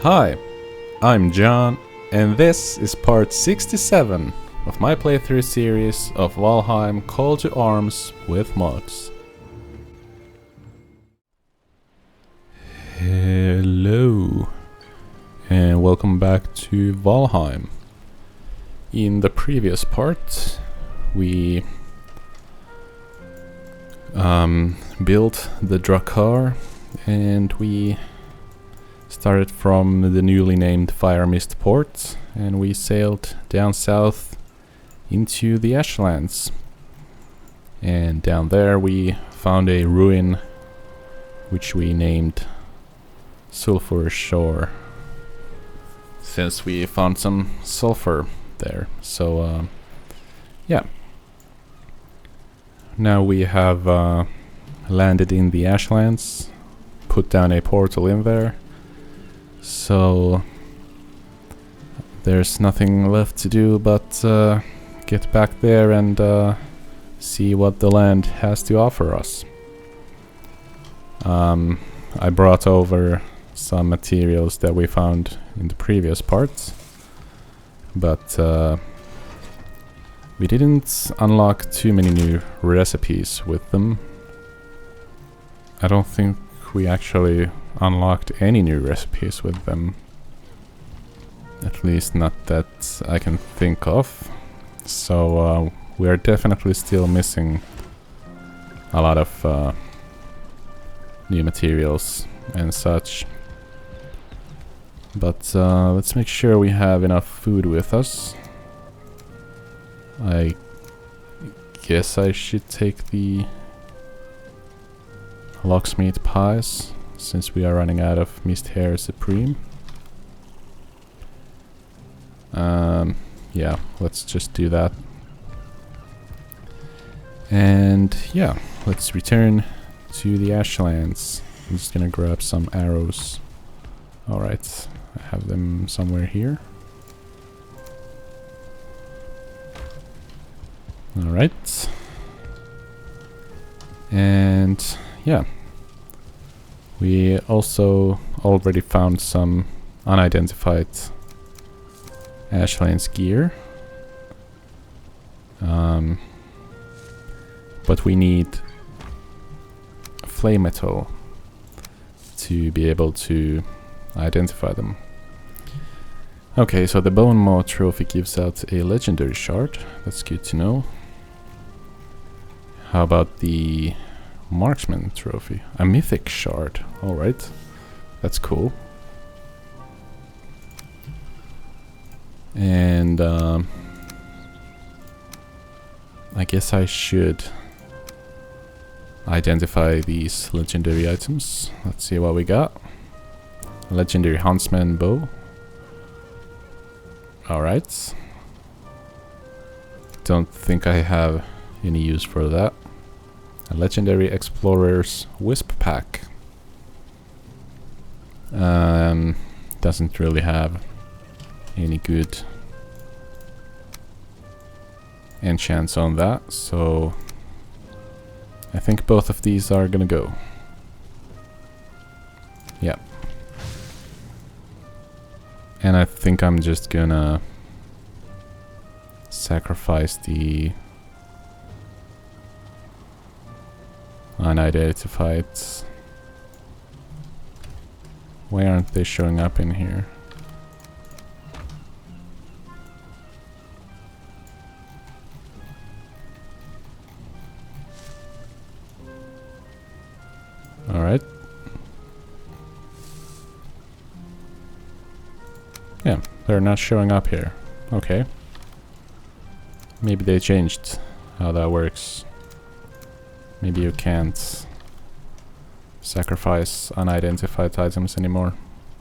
Hi, I'm John, and this is part 67 of my playthrough series of Valheim Call to Arms with mods. Hello, and welcome back to Valheim. In the previous part, we built the Drakkar, and we started from the newly named Fire Mist port, and we sailed down south into the Ashlands. And down there we found a ruin which we named Sulfur Shore, since we found some sulfur there. So yeah, now we have landed in the Ashlands, put down a portal in there. So there's nothing left to do but get back there and see what the land has to offer us. I brought over some materials that we found in the previous parts, but we didn't unlock too many new recipes with them. I don't think we actually unlocked any new recipes with them. At least not that I can think of. So we are definitely still missing a lot of new materials and such. But let's make sure we have enough food with us. I guess I should take the locksmith pies, since we are running out of Mist Hair Supreme. Yeah, let's just do that. And yeah, let's return to the Ashlands. I'm just gonna grab some arrows. Alright, I have them somewhere here. Alright. And yeah, we also already found some unidentified Ashlands gear. But we need flame metal to be able to identify them. Okay, so the Bone Maw trophy gives out a legendary shard. That's good to know. How about the Marksman trophy? A mythic shard. Alright, that's cool. And I guess I should identify these legendary items. Let's see what we got. Legendary Huntsman bow. Alright. Don't think I have any use for that. A legendary Explorer's Wisp pack. Doesn't really have any good enchants on that, so I think both of these are gonna go. Yeah. And I think I'm just gonna sacrifice the unidentified. Why aren't they showing up in here? Alright. Yeah, they're not showing up here. Okay. Maybe they changed how that works. Maybe you can't sacrifice unidentified items anymore.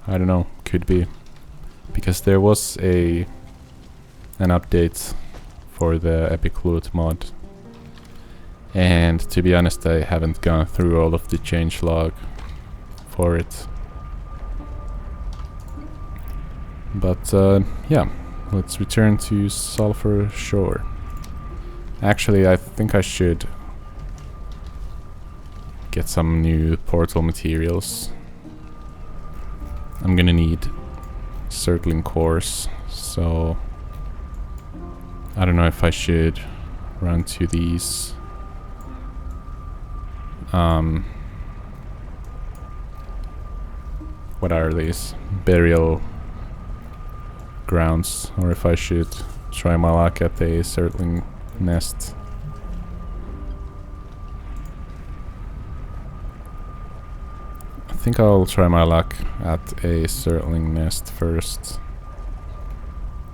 I don't know, could be. Because there was an update for the EpicLoot mod. And to be honest, I haven't gone through all of the changelog for it. But yeah, let's return to Sulfur Shore. Actually, I think I should get some new portal materials. I'm gonna need circling cores, so I don't know if I should run to these what are these? Burial grounds, or if I should try my luck at a circling nest. I think I'll try my luck at a circling nest first.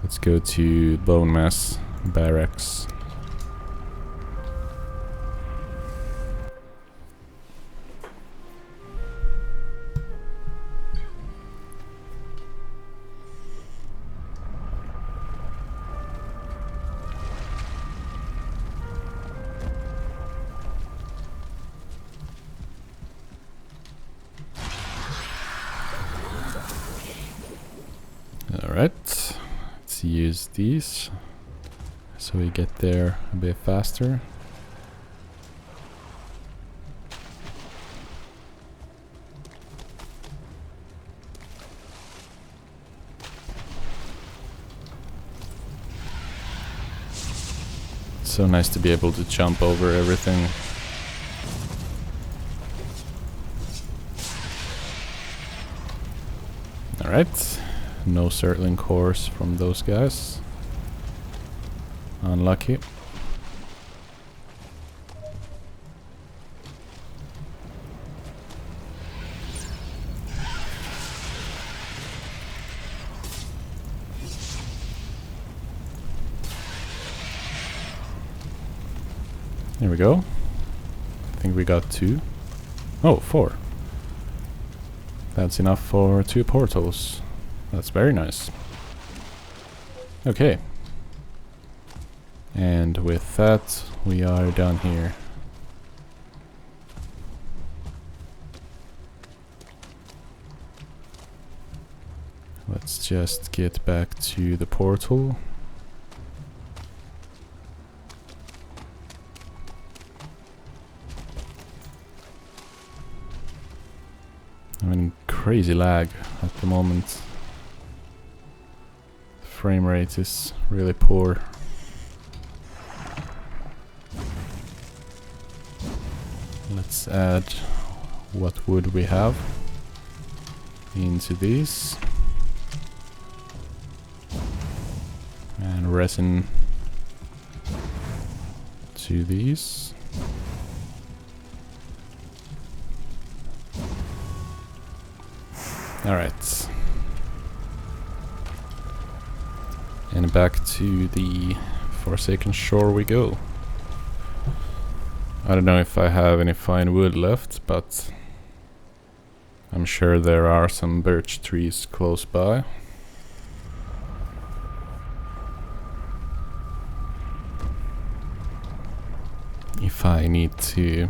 Let's go to Bone Mass Barracks. Alright, let's use these so we get there a bit faster. It's so nice to be able to jump over everything. Alright. No circling cores from those guys. Unlucky. There we go. I think we got 2. Oh, 4. That's enough for 2 portals. That's very nice. Okay. And with that, we are done here. Let's just get back to the portal. I'm in crazy lag at the moment. Frame rate is really poor. Let's add what wood we have into these, and resin to these. All right. And back to the Forsaken Shore we go. I don't know if I have any fine wood left, but I'm sure there are some birch trees close by. If I need to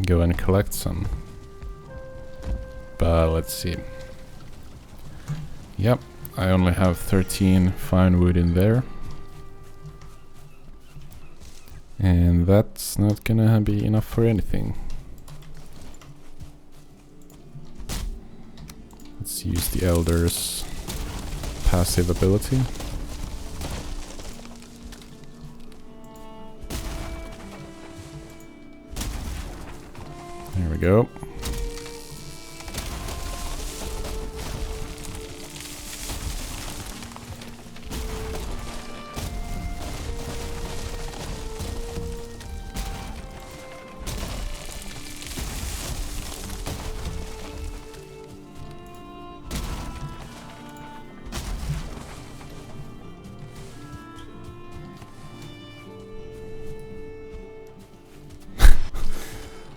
go and collect some. But let's see. Yep. I only have 13 fine wood in there. And that's not gonna be enough for anything. Let's use the Elder's passive ability. There we go.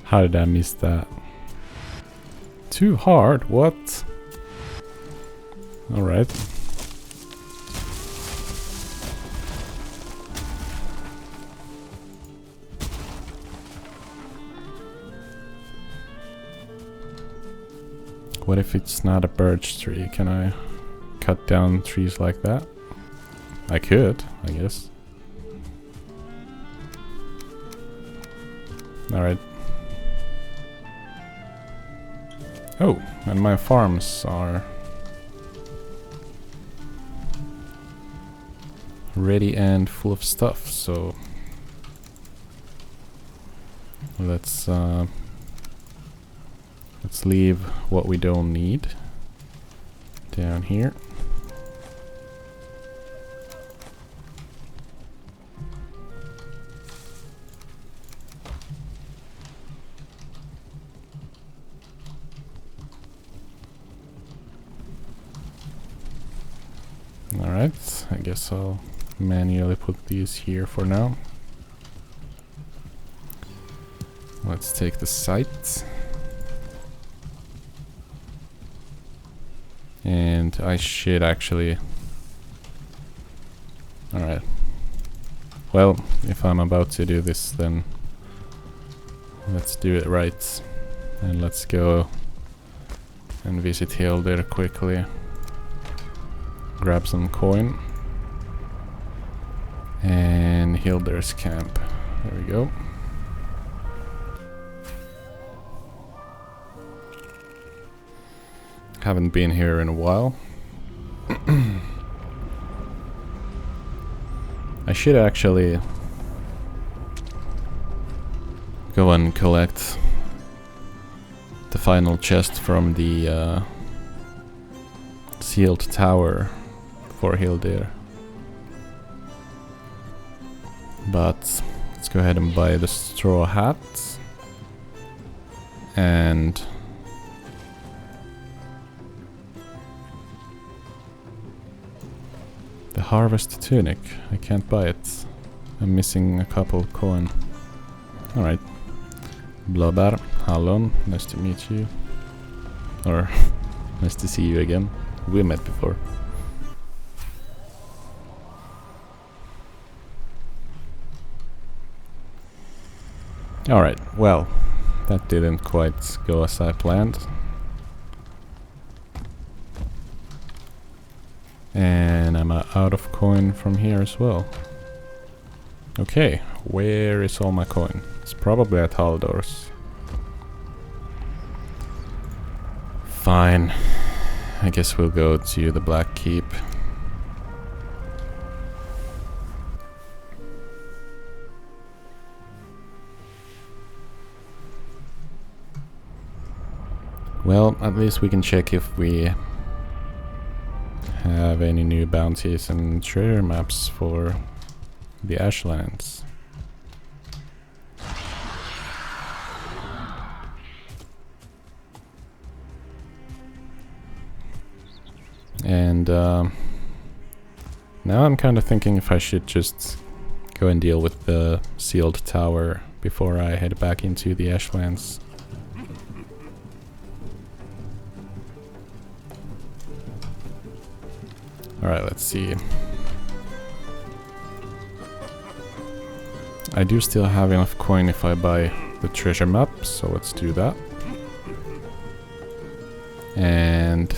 How did I miss that? Too hard? What? Alright. What if it's not a birch tree? Can I cut down trees like that? I could, I guess. Alright. Oh, and my farms are ready and full of stuff, so let's leave what we don't need down here. Alright, I guess I'll manually put these here for now. Let's take the site. And I should actually... Alright. Well, if I'm about to do this, then let's do it right. And let's go and visit Hildir quickly. Grab some coin. And Hildir's camp. There we go. Haven't been here in a while. I should actually go and collect the final chest from the sealed tower for Hildir. But let's go ahead and buy the straw hat and the harvest tunic. I can't buy it. I'm missing a couple coin. Alright. Blåbär, hallon, nice to meet you. Or nice to see you again. We met before. Alright, well, that didn't quite go as I planned. And I'm out of coin from here as well. Okay, where is all my coin? It's probably at Haldor's. Fine. I guess we'll go to the Black Keep. Well, at least we can check if we have any new bounties and treasure maps for the Ashlands. And now I'm kind of thinking if I should just go and deal with the sealed tower before I head back into the Ashlands. Alright, let's see. I do still have enough coin if I buy the treasure map, so let's do that. And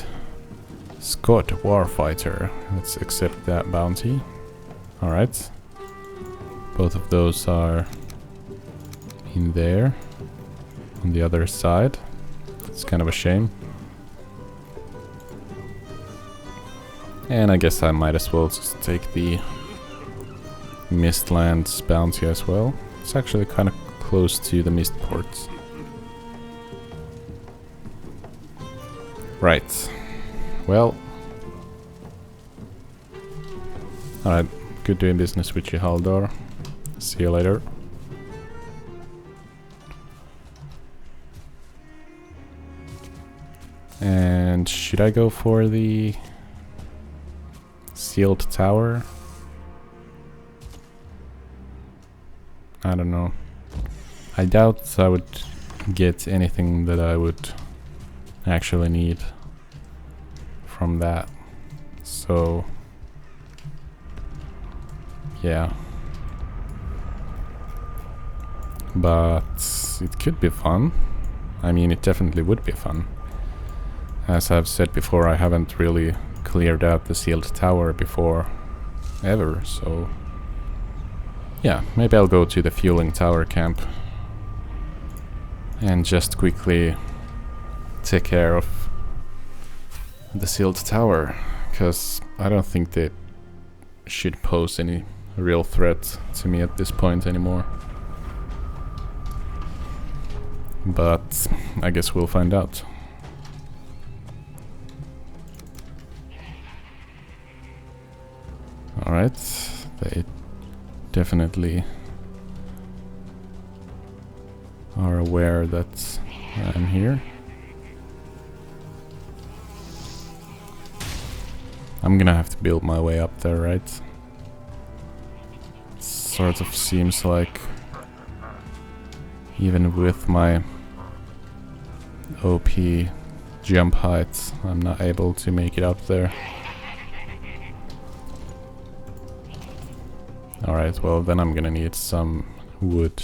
Scott Warfighter, let's accept that bounty. Alright. Both of those are in there on the other side. It's kind of a shame. And I guess I might as well just take the Mistlands bounty as well. It's actually kind of close to the Mist ports. Right. Well. Alright, good doing business with you, Haldor. See you later. And should I go for the sealed tower? I don't know. I doubt I would get anything that I would actually need from that. So yeah. But it could be fun. I mean, it definitely would be fun. As I've said before, I haven't really cleared out the sealed tower before ever, so yeah, maybe I'll go to the fueling tower camp and just quickly take care of the sealed tower, because I don't think that should pose any real threat to me at this point anymore. But I guess we'll find out. Alright, they definitely are aware that I'm here. I'm gonna have to build my way up there, right? It sort of seems like even with my OP jump height, I'm not able to make it up there. Alright, well then I'm gonna need some wood.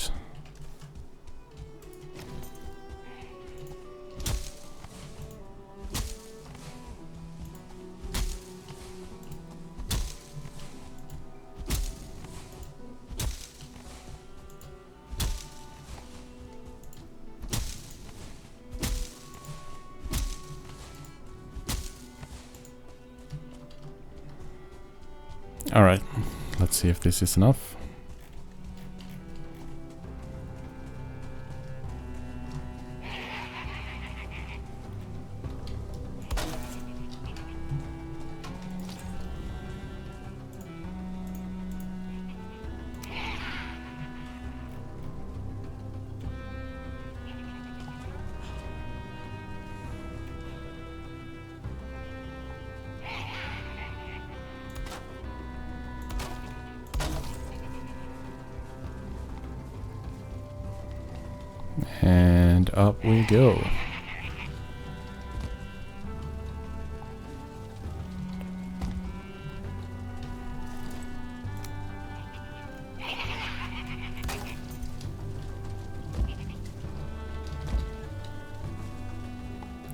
Alright, let's see if this is enough. And up we go.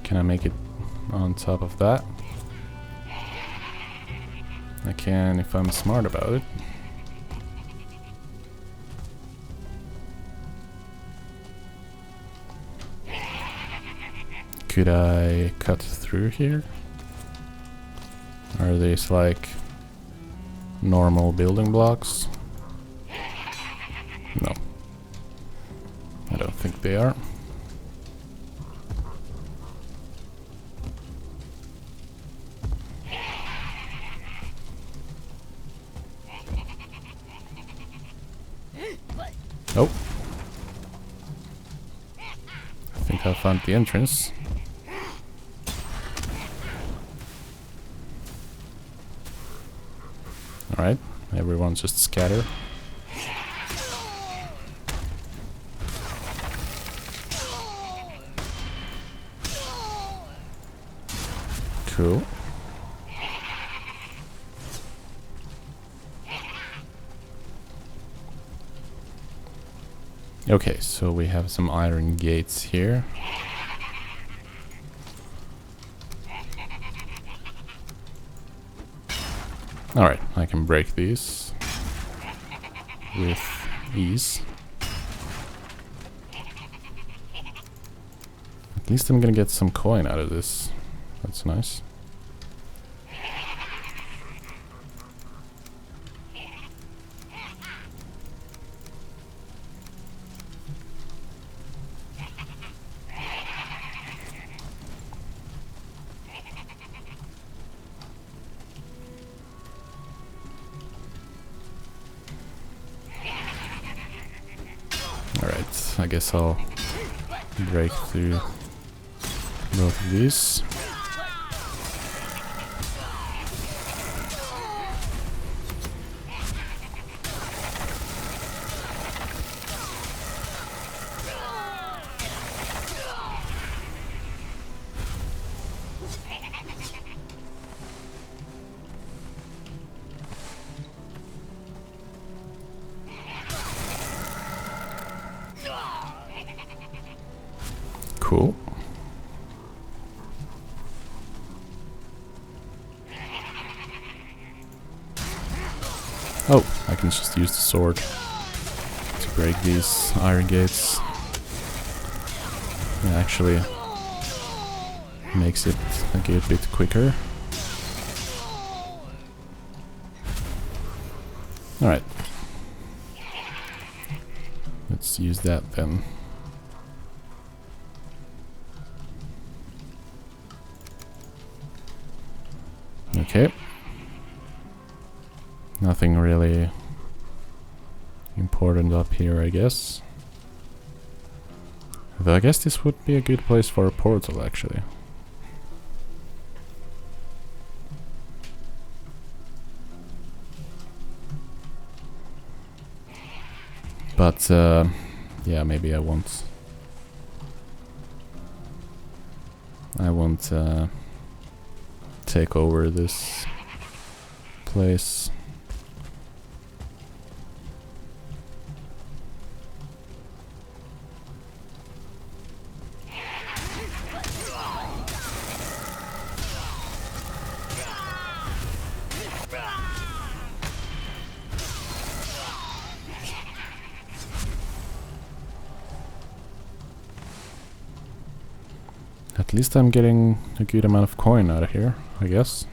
Can I make it on top of that? I can if I'm smart about it. Could I cut through here? Are these like normal building blocks? No. I don't think they are. Oh. I think I found the entrance. Alright, everyone just scatter. Cool. Okay, so we have some iron gates here. Alright, I can break these with ease. At least I'm gonna get some coin out of this. That's nice. Alright, I guess I'll break through both of these. Cool. Oh, I can just use the sword to break these iron gates. It actually makes it a good bit quicker. Alright. Let's use that then. Okay. Nothing really important up here, I guess. Though I guess this would be a good place for a portal, actually. But, yeah, maybe I won't take over this place. At least I'm getting a good amount of coin out of here, I guess.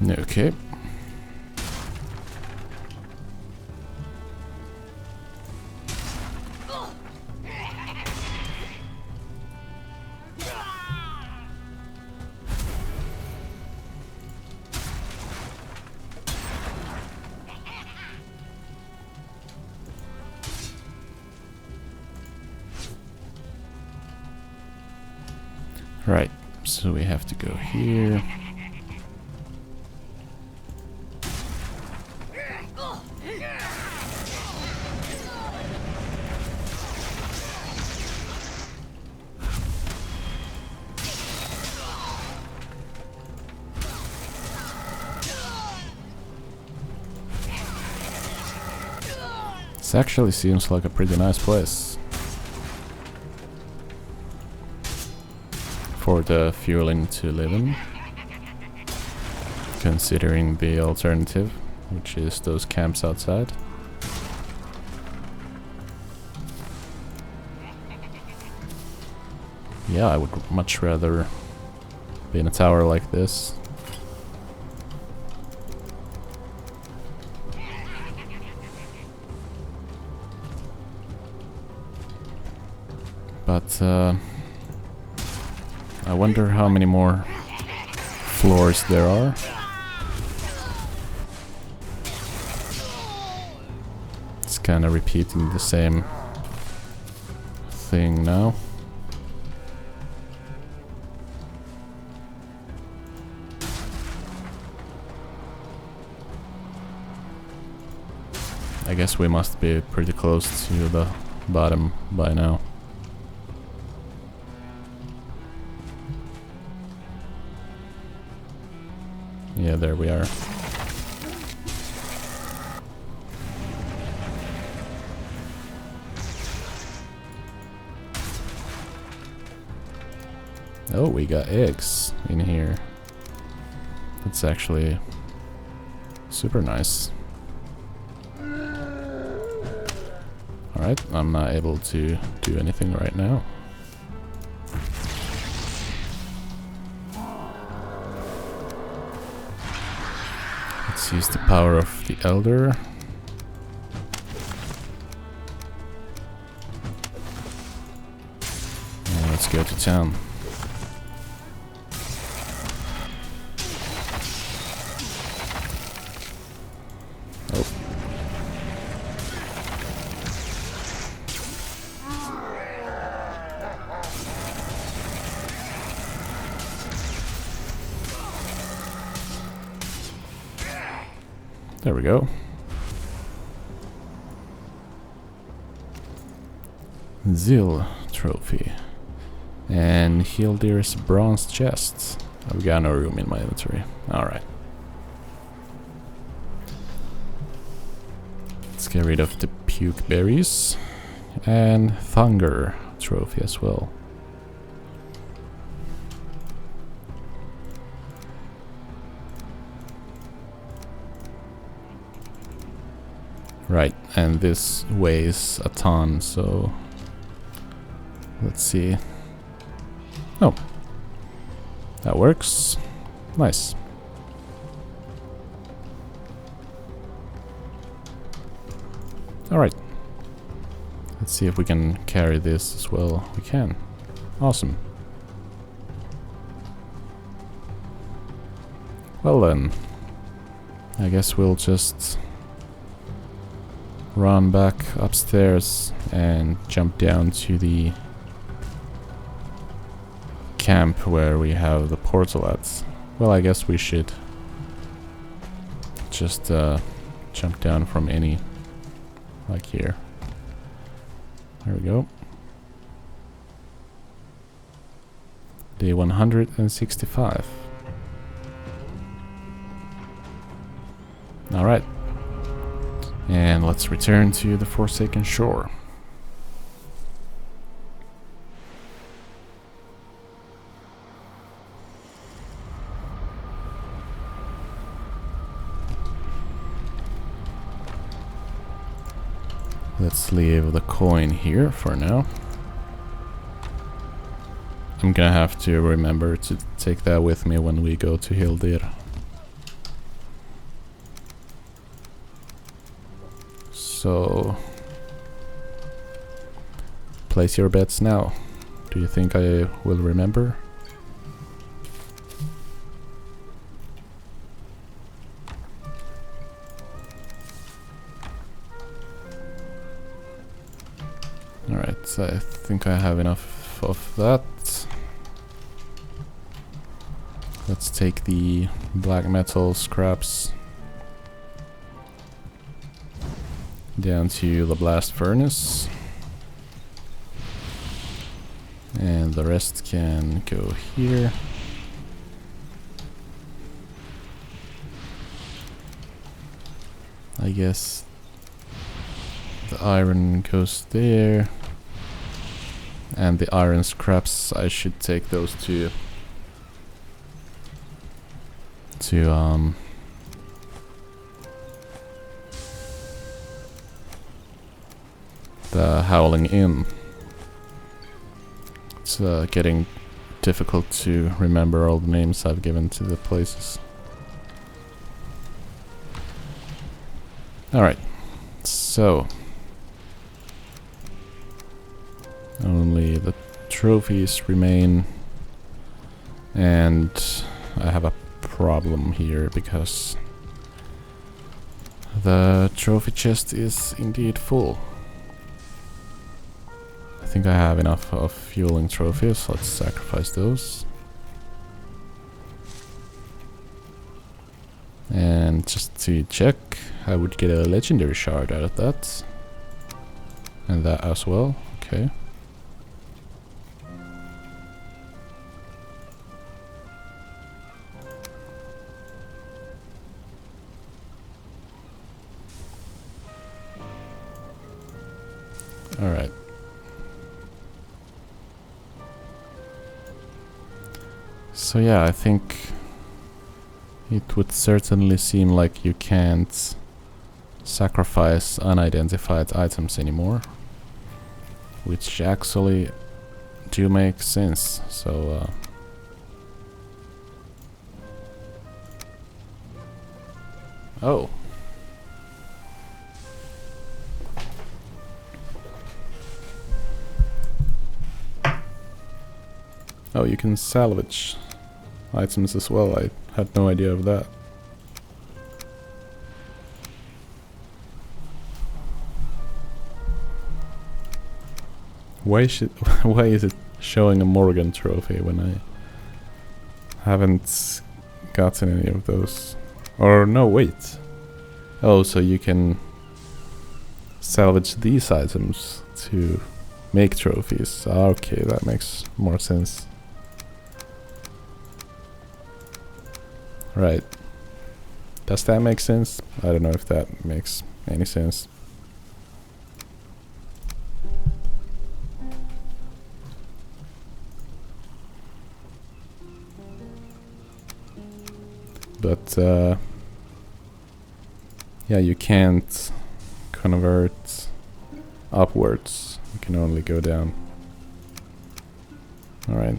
Okay. Right, so we have to go here. This actually seems like a pretty nice place for the fueling to live in, considering the alternative, which is those camps outside. Yeah, I would much rather be in a tower like this. But I wonder how many more floors there are. It's kind of repeating the same thing now. I guess we must be pretty close to the bottom by now. Yeah, there we are. Oh, we got eggs in here. That's actually super nice. Alright, I'm not able to do anything right now. Let's use the power of the Elder. And let's go to town. Oh. There we go. Zil trophy. And Hildir's bronze chests. I've got no room in my inventory. Alright. Let's get rid of the puke berries. And Thunger trophy as well. Right, and this weighs a ton, so let's see. Oh, that works. Nice. Alright. Let's see if we can carry this as well. We can. Awesome. Well then, I guess we'll just run back upstairs and jump down to the camp where we have the portal at. Well, I guess we should just jump down from any, like here. There we go. Day 165. Alright. And let's return to the Forsaken Shore. Let's leave the coin here for now. I'm gonna have to remember to take that with me when we go to Hildir. So, place your bets now. Do you think I will remember? Alright, I think I have enough of that. Let's take the black metal scraps down to the blast furnace, and the rest can go here. I guess the iron goes there, and the iron scraps I should take those to the Howling Inn. It's getting difficult to remember all the names I've given to the places. Alright, so only the trophies remain, and I have a problem here because the trophy chest is indeed full. I think I have enough of fueling trophies. Let's sacrifice those. And just to check, I would get a legendary shard out of that. And that as well. Okay. Alright. So yeah, I think it would certainly seem like you can't sacrifice unidentified items anymore, which actually do make sense. So oh. Oh, you can salvage items as well. I had no idea of that. Why is it showing a Morgan trophy when I haven't gotten any of those? Or no, wait. Oh, so you can salvage these items to make trophies. Okay, that makes more sense. Right. Does that make sense? I don't know if that makes any sense. But yeah, you can't convert upwards. You can only go down. Alright.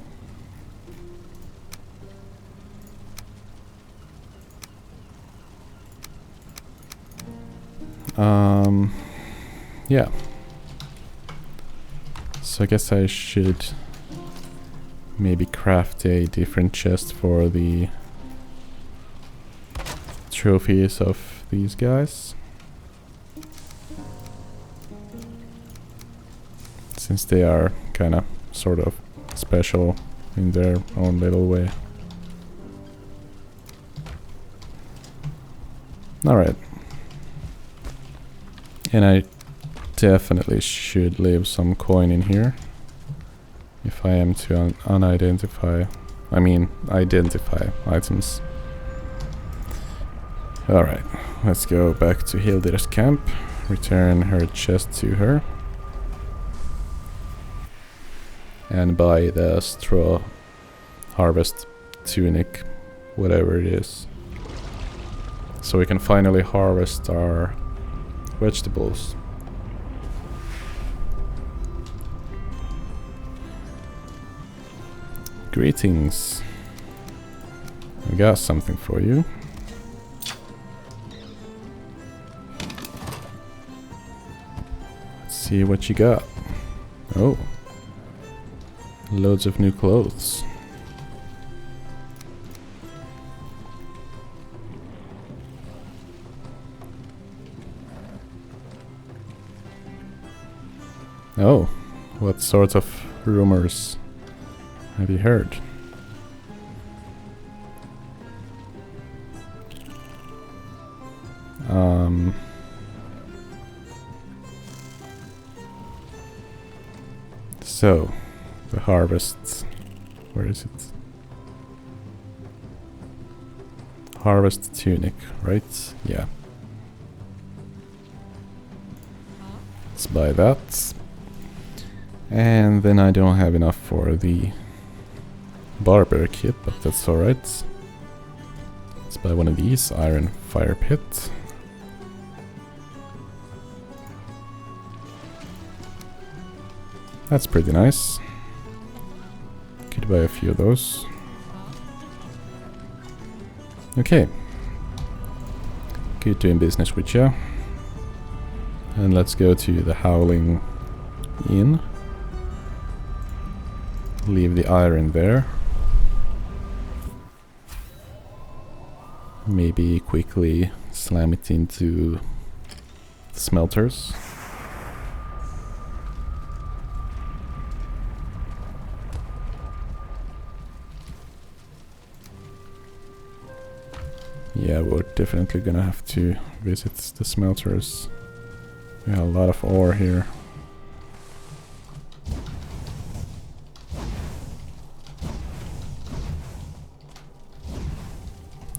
Yeah. So I guess I should maybe craft a different chest for the trophies of these guys. Since they are kinda sort of special in their own little way. Alright. And I definitely should leave some coin in here if I am to identify items. Alright, let's go back to Hildir's camp, return her chest to her, and buy the straw harvest tunic, whatever it is, so we can finally harvest our vegetables. Greetings. I got something for you. Let's see what you got. Oh. Loads of new clothes. Oh. What sort of rumors have you heard? So, the harvest, where is it? Harvest tunic, right? Yeah. Let's buy that. And then I don't have enough for the barber kit, but that's alright. Let's buy one of these, iron fire pit. That's pretty nice. Could buy a few of those. Okay. Good doing business with you. And let's go to the Howling Inn. Leave the iron there. Maybe quickly slam it into the smelters. Yeah, we're definitely gonna have to visit the smelters. We have a lot of ore here.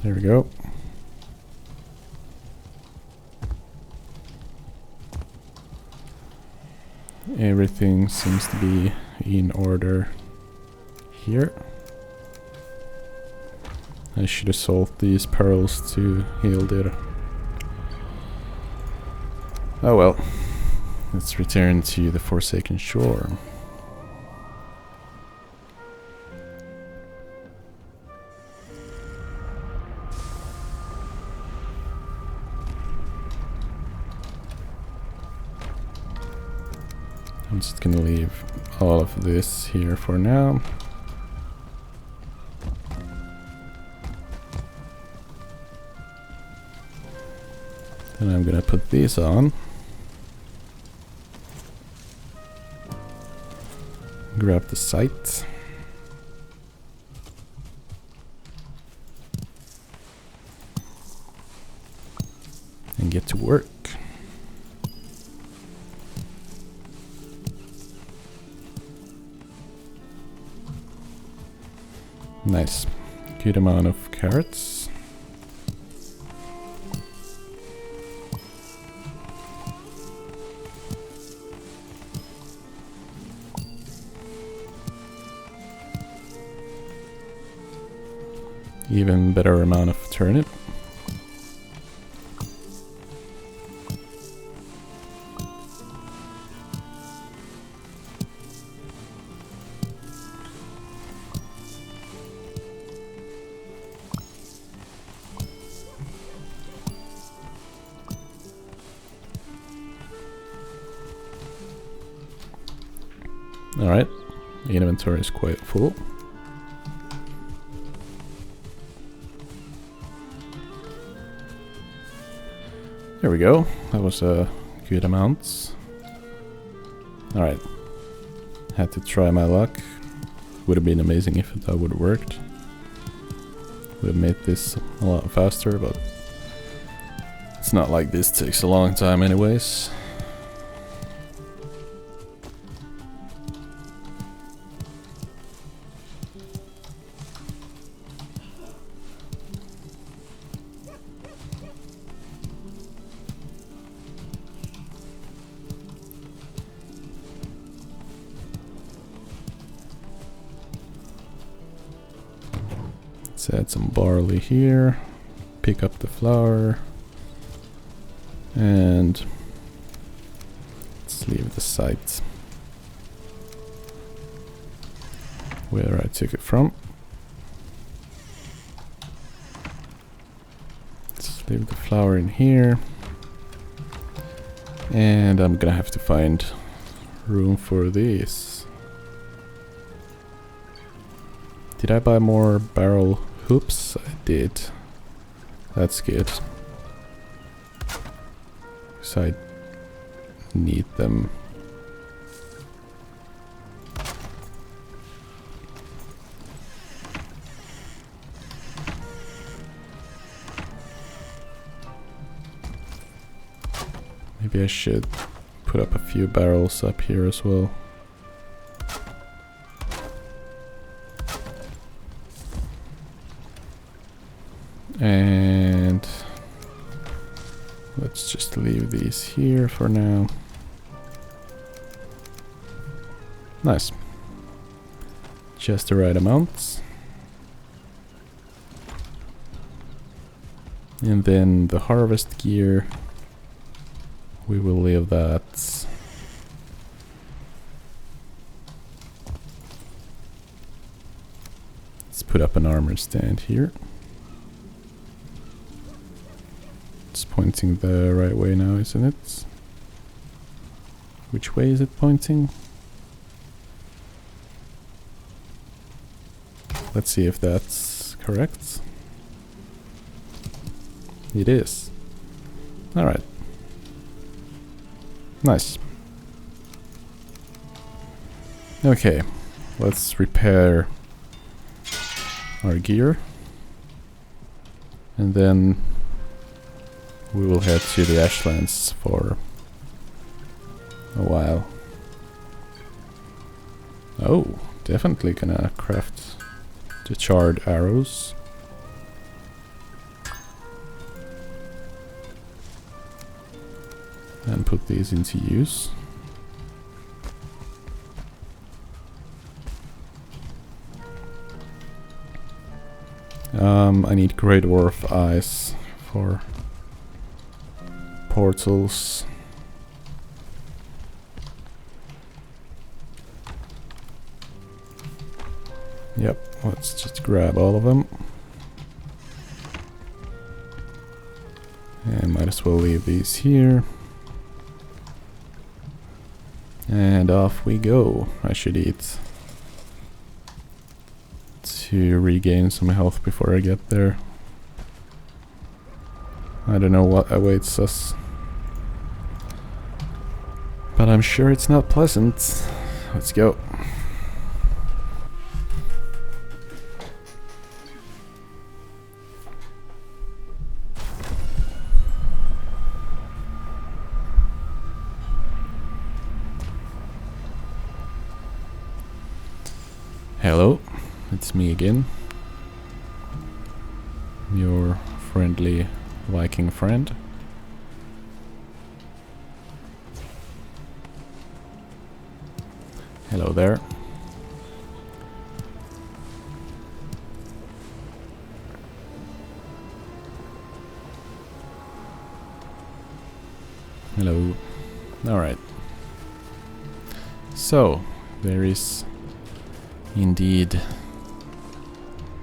There we go. Everything seems to be in order here. I should have sold these pearls to Hildir. Oh well. Let's return to the Forsaken Shore. I'm just gonna leave all of this here for now. Then I'm gonna put these on. Grab the site. And get to work. Nice. Good amount of carrots. Even better amount of turnip. Alright, the inventory is quite full. There we go, that was a good amount. Alright, had to try my luck. Would have been amazing if that would have worked. Would have made this a lot faster, but it's not like this takes a long time anyways. Let's add some barley here, pick up the flour, and let's leave the site where I took it from. Let's leave the flour in here, and I'm gonna have to find room for these. Did I buy more barrel hoops? I did. That's good. So I need them. Maybe I should put up a few barrels up here as well. And let's just leave these here for now. Nice. Just the right amounts. And then the harvest gear, we will leave that. Let's put up an armor stand here. It's pointing the right way now, isn't it? Which way is it pointing? Let's see if that's correct. It is. Alright. Nice. Okay, let's repair our gear. And then we will head to the Ashlands for a while. Oh, definitely gonna craft the charred arrows. And put these into use. I need Grey Dwarf eyes for portals. Yep, let's just grab all of them. And might as well leave these here. And off we go. I should eat to regain some health before I get there. I don't know what awaits us, but I'm sure it's not pleasant. Let's go. Hello, it's me again. Your friendly Viking friend. Hello there. Hello. Alright. So, there is indeed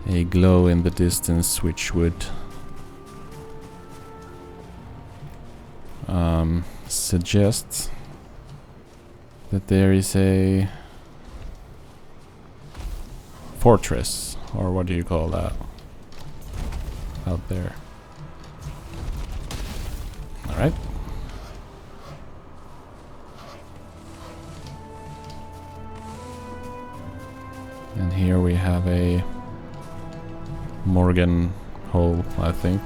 a glow in the distance which would suggest that there is a fortress, or what do you call that, out there. Alright. And here we have a Morgan hole, I think.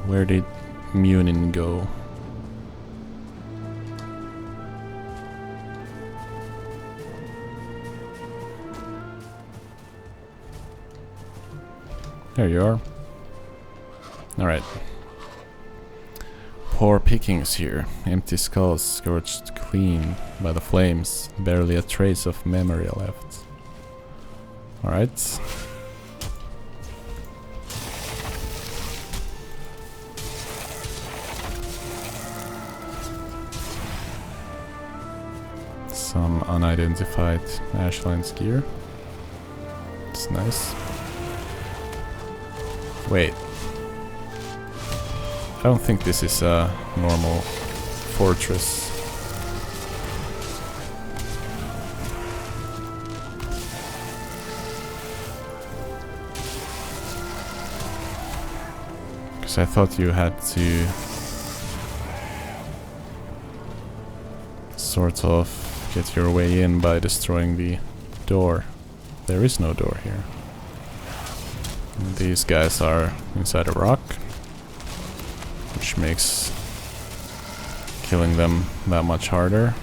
Where did Munin go? There you are. Alright. Poor pickings here. Empty skulls scorched clean by the flames. Barely a trace of memory left. Alright. Some unidentified Ashline's gear. It's nice. Wait. I don't think this is a normal fortress. Because I thought you had to sort of get your way in by destroying the door. There is no door here. And these guys are inside a rock, which makes killing them that much harder.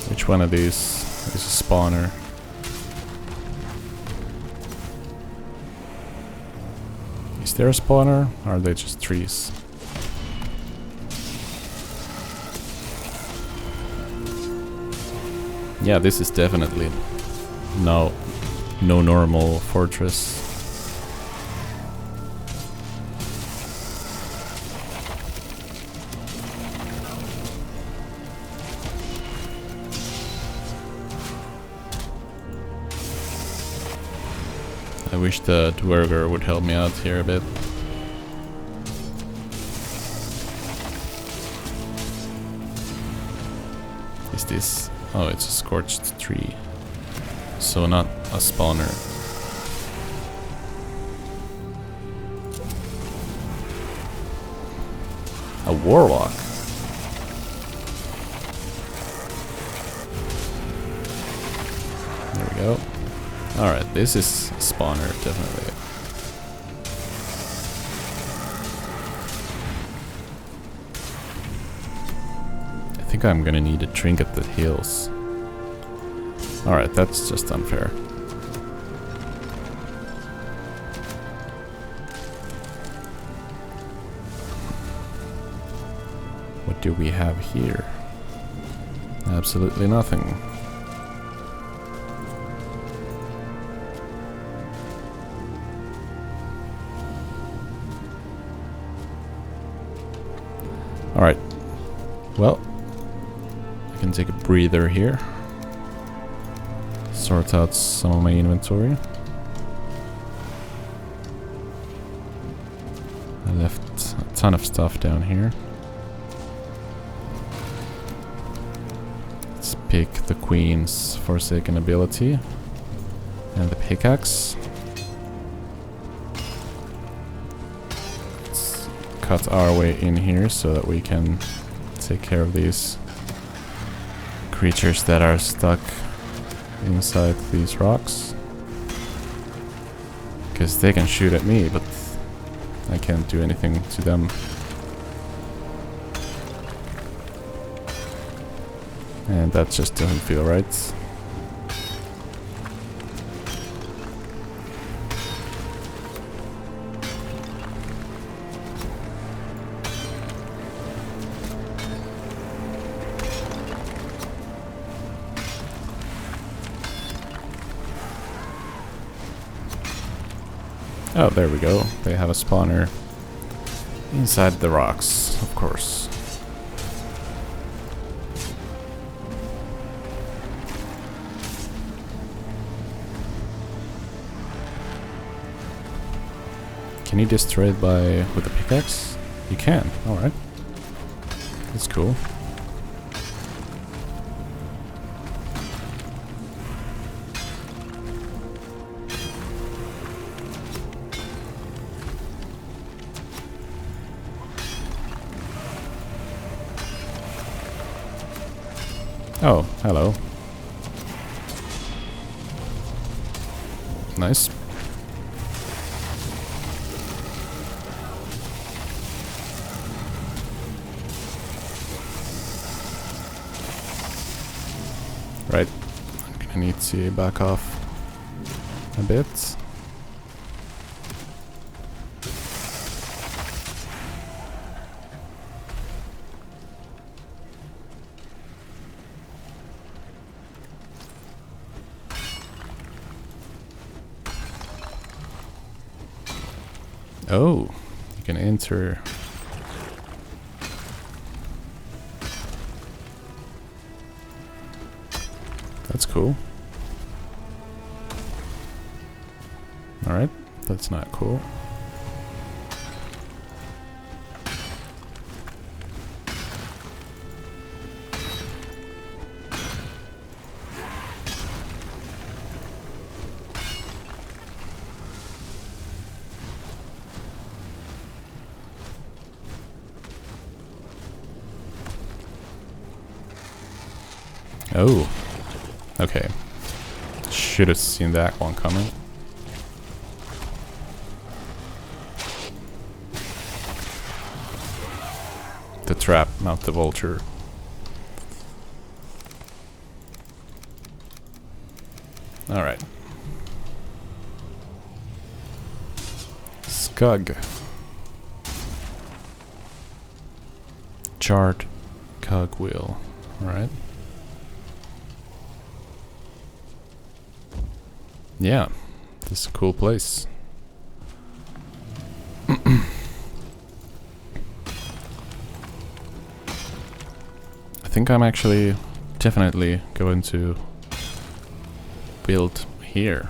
Which one of these is a spawner? Is there a spawner, or are they just trees? Yeah, this is definitely no normal fortress. I wish the Dwerger would help me out here a bit. Is this... Oh, it's a scorched tree. So not a spawner. A warlock. There we go. Alright, this is a spawner, definitely. I think I'm gonna need a trinket that heals. Alright, that's just unfair. What do we have here? Absolutely nothing. Alright. Well, I can take a breather here. Sort out some of my inventory. I left a ton of stuff down here. Let's pick the Queen's Forsaken ability and the pickaxe. Let's cut our way in here so that we can take care of these creatures that are stuck inside these rocks. Because they can shoot at me, but I can't do anything to them. And that just doesn't feel right. Oh, there we go. They have a spawner inside the rocks, of course. Can you destroy it with a pickaxe? You can. Alright. That's cool. Oh, hello. Nice. Right. I'm gonna need to back off a bit. Oh, you can enter. That's cool. Alright, that's not cool. Oh, okay. Should have seen that one coming. The trap, not the vulture. Alright. Scug. Charred cogwheel. Alright. Yeah, this is a cool place. I think I'm actually definitely going to build here.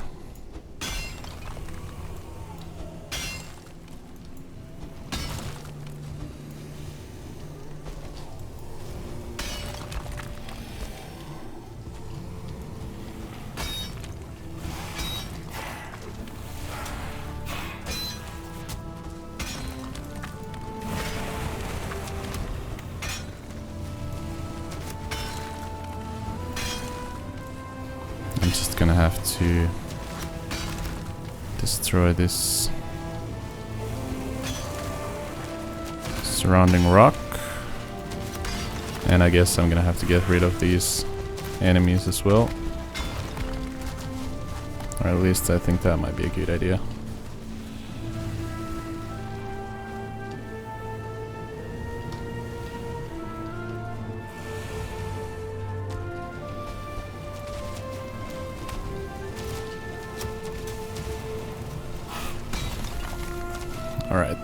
I'm just gonna have to destroy this surrounding rock, and I guess I'm gonna have to get rid of these enemies as well, or at least I think that might be a good idea. All right.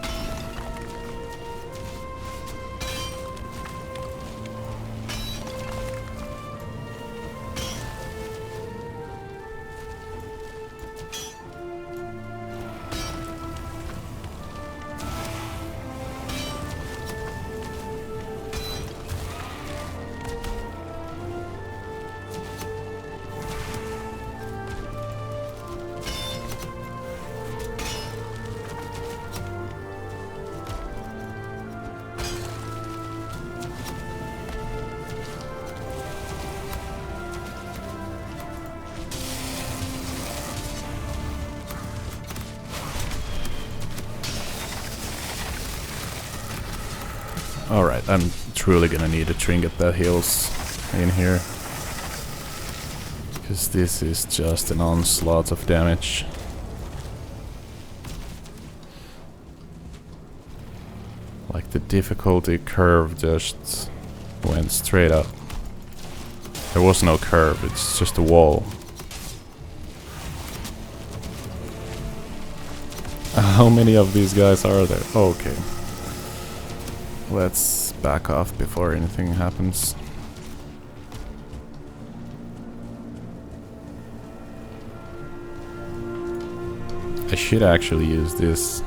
Alright, I'm truly gonna need a trinket that heals in here. Because this is just an onslaught of damage. Like the difficulty curve just went straight up. There was no curve, it's just a wall. How many of these guys are there? Okay. Let's back off before anything happens. I should actually use this.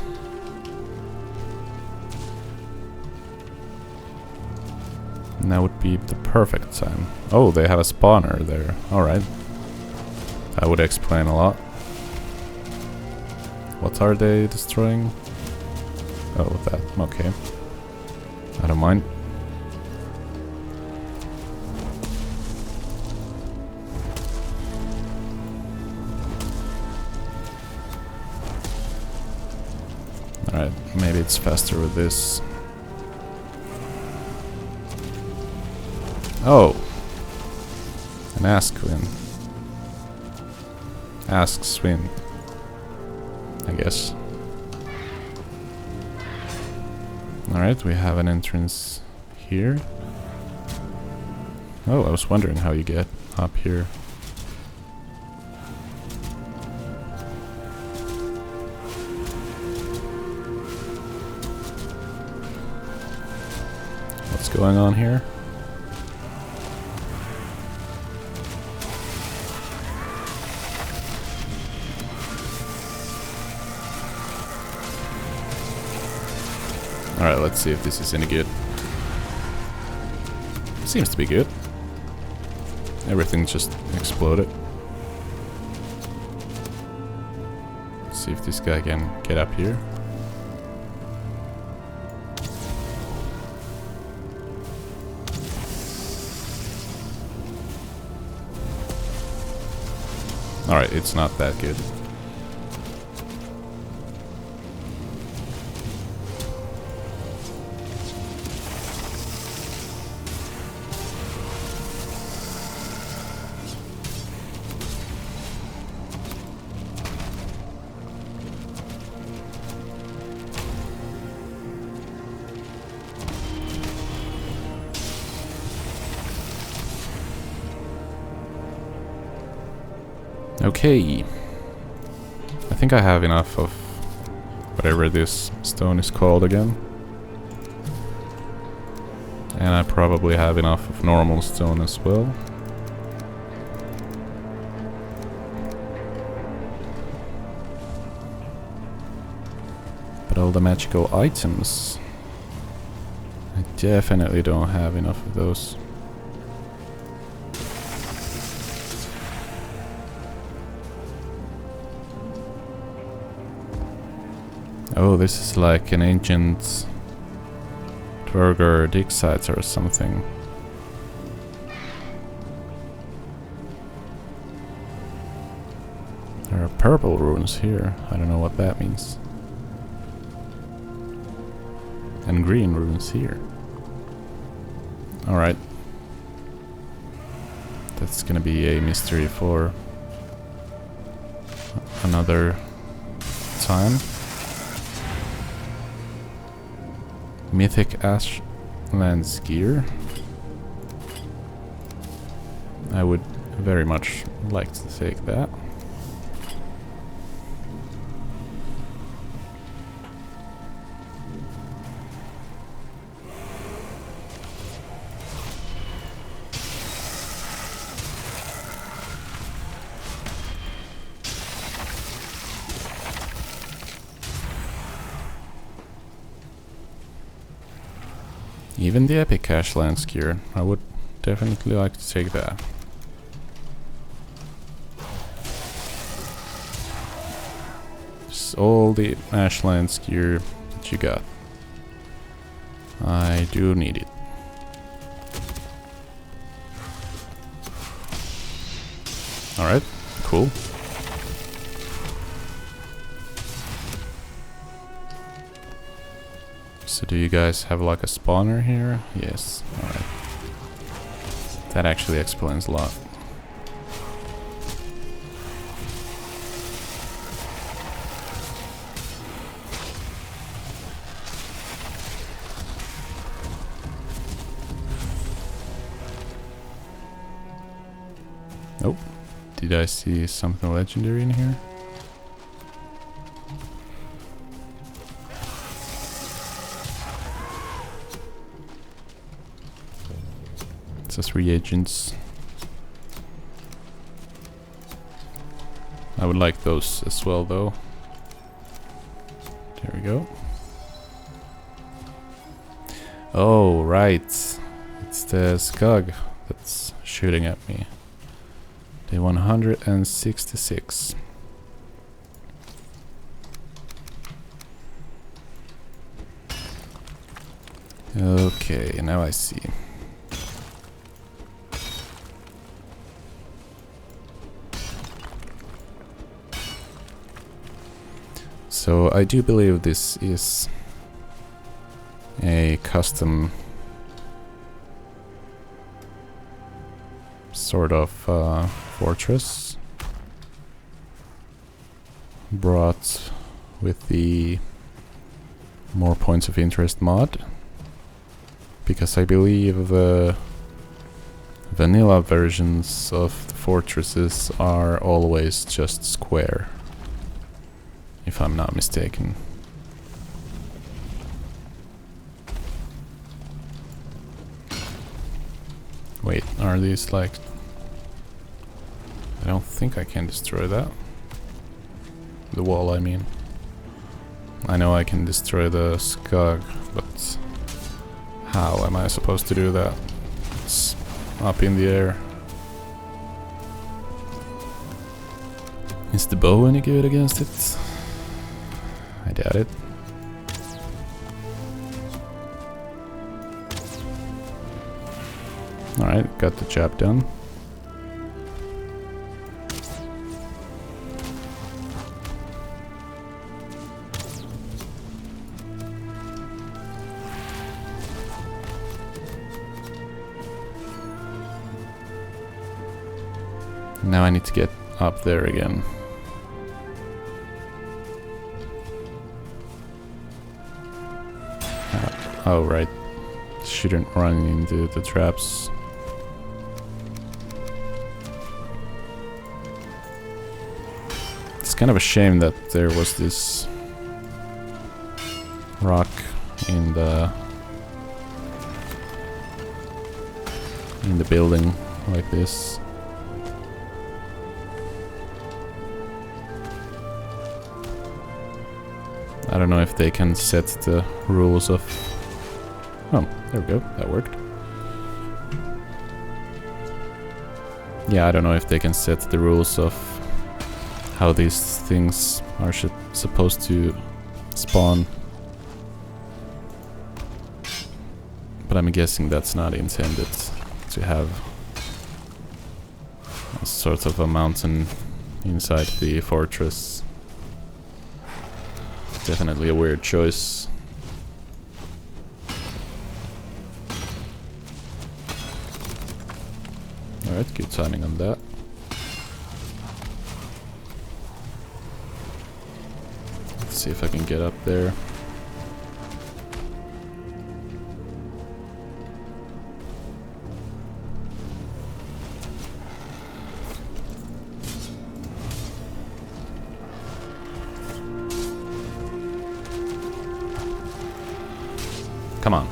Now would be the perfect time. Oh, they have a spawner there. Alright. That would explain a lot. What are they destroying? Oh, that. Okay. I don't mind. Alright, maybe it's faster with this. Oh! An Ask Win. Asks win. I guess. Alright, we have an entrance here. Oh, I was wondering how you get up here. What's going on here? Alright, let's see if this is any good. Seems to be good. Everything just exploded. Let's see if this guy can get up here. Alright, it's not that good. Okay, I think I have enough of whatever this stone is called again. And I probably have enough of normal stone as well. But all the magical items, I definitely don't have enough of those. Oh, this is like an ancient Dwarger dig site or something. There are purple runes here. I don't know what that means. And green runes here. Alright. That's gonna be a mystery for another time. Mythic Ashlands gear. I would very much like to take that. Even the epic Ashlands gear, I would definitely like to take that. Just all the Ashlands gear that you got. I do need it. Alright, cool. It's a Do you guys have like a spawner here? Yes. Alright. That actually explains a lot. Oh, did I see something legendary in here? It says reagents. I would like those as well though. There we go. Oh, right. It's the Skug that's shooting at me. Day 166. Okay, now I see. So I do believe this is a custom sort of fortress brought with the more points of interest mod, because I believe the vanilla versions of the fortresses are always just square, if I'm not mistaken. Wait, are these like... I don't think I can destroy that. The wall, I mean. I know I can destroy the Skug, but how am I supposed to do that? It's up in the air. Is the bow any good against it? I doubt it. Alright, got the job done. Now I need to get up there again. Oh, right. Shouldn't run into the traps. It's kind of a shame that there was this rock in the building like this. I don't know if they can set the rules of... Oh, there we go, that worked. Yeah, I don't know if they can set the rules of how these things are supposed to spawn. But I'm guessing that's not intended to have a sort of a mountain inside the fortress. Definitely a weird choice. Alright, good timing on that. Let's see if I can get up there. Come on.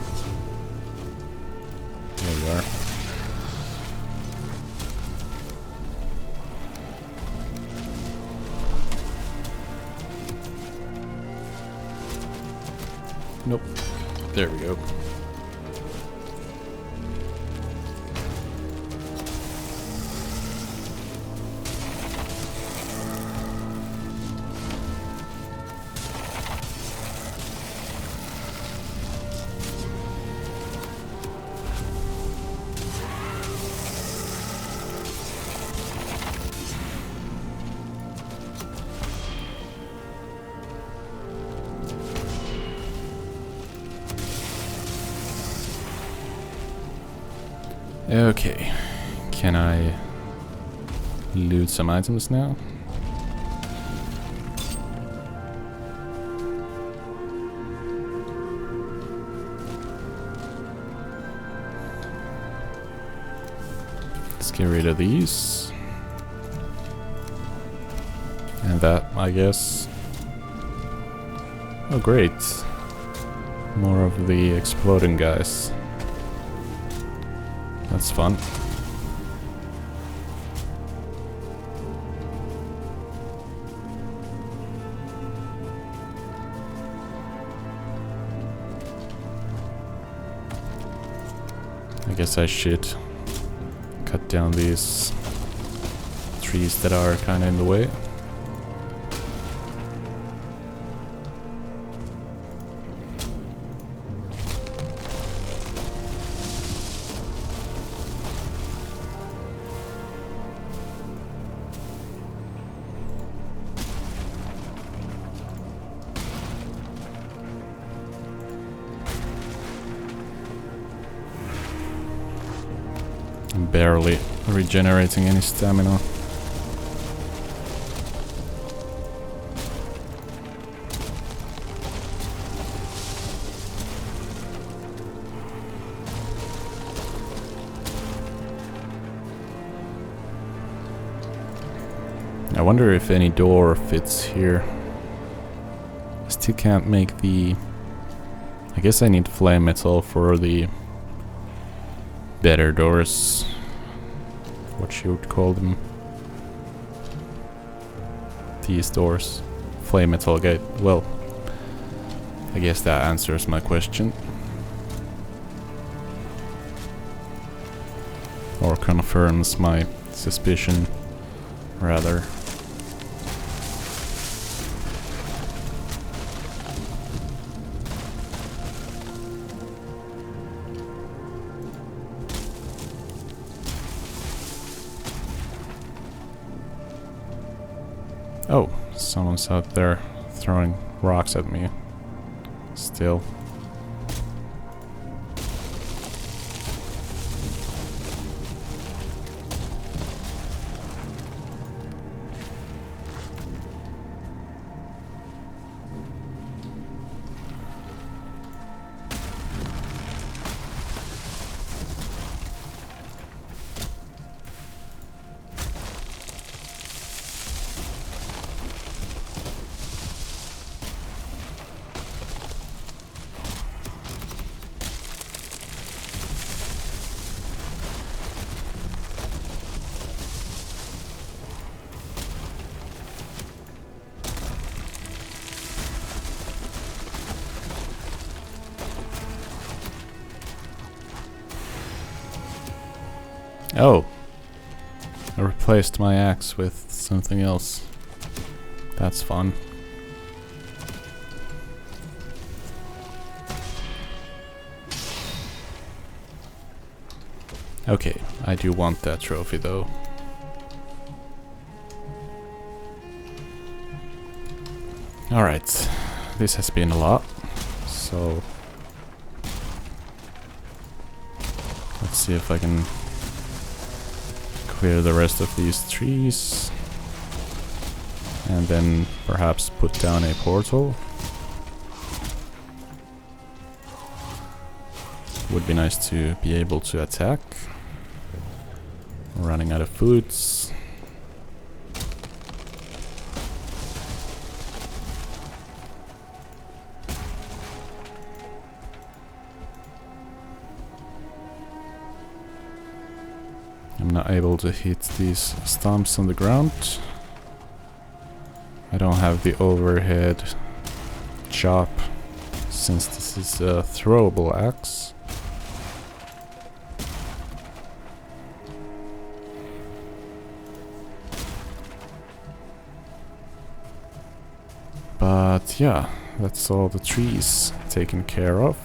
There you are. Nope. There we go. Okay, can I loot some items now? Let's get rid of these. And that, I guess. Oh great. More of the exploding guys. That's fun. I guess I should cut down these trees that are kind of in the way. I'm barely regenerating any stamina. I wonder if any door fits here. I still can't make the... I guess I need flame metal for the better doors. What you would call them. These doors. Flame metal gate. Well, I guess that answers my question. Or confirms my suspicion, rather. Oh, someone's out there throwing rocks at me. Still. Oh, I replaced my axe with something else. That's fun. Okay, I do want that trophy though. Alright, this has been a lot, so let's see if I can clear the rest of these trees and then perhaps put down a portal. Would be nice to be able to attack. Running out of foods. I'm not able to hit these stumps on the ground. I don't have the overhead chop since this is a throwable axe. But yeah, that's all the trees taken care of.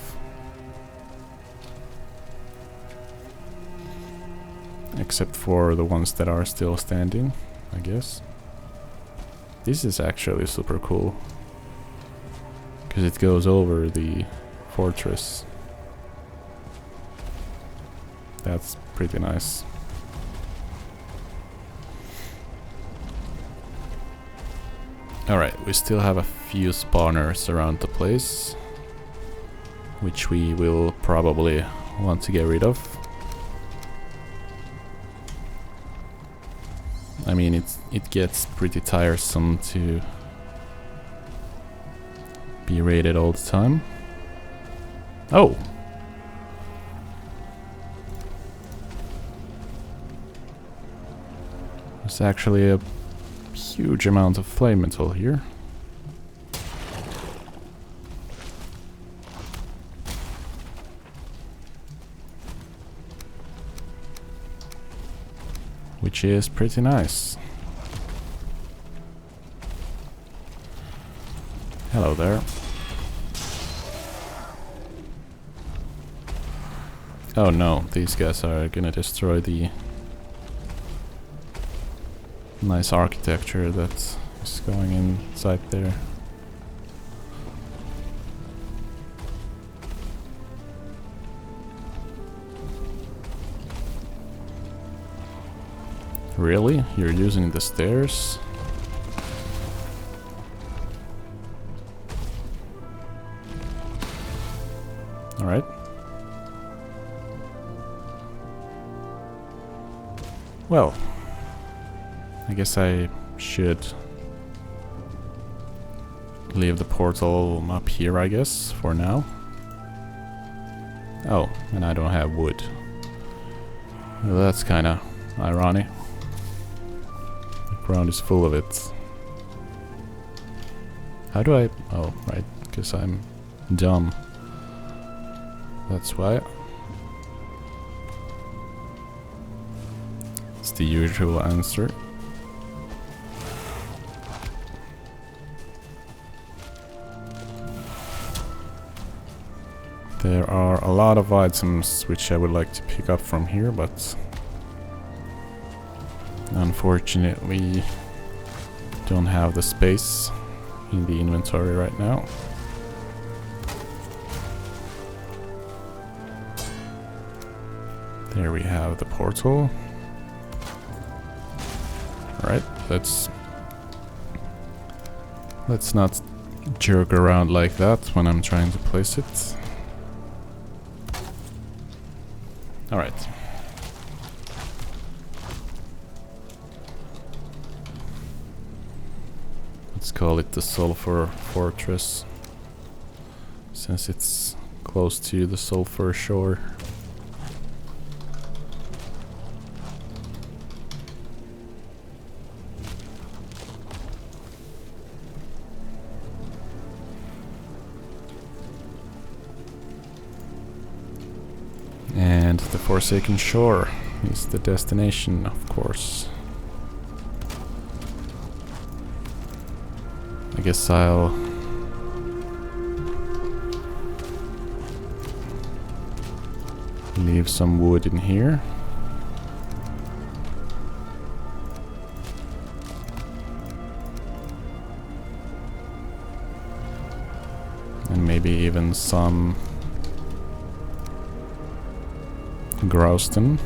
Except for the ones that are still standing, I guess. This is actually super cool. Because it goes over the fortress. That's pretty nice. Alright, we still have a few spawners around the place, which we will probably want to get rid of. I mean, it gets pretty tiresome to be raided all the time. Oh! There's actually a huge amount of flame metal here. Which is pretty nice. Hello there. Oh no, these guys are gonna destroy the nice architecture that is going inside there. Really? You're using the stairs? Alright. Well, I guess I should leave the portal up here, I guess, for now. Oh, and I don't have wood. Well, that's kinda ironic. The ground is full of it. How do I... Oh, right, because I'm dumb. That's why. It's the usual answer. There are a lot of items which I would like to pick up from here, but unfortunately don't have the space in the inventory right now. There we have the portal. Alright, let's not jerk around like that when I'm trying to place it. Alright. Let's call it the Sulfur Fortress, since it's close to the sulfur shore. And the Forsaken Shore is the destination, of course. I guess I'll leave some wood in here. And maybe even some Jotunn.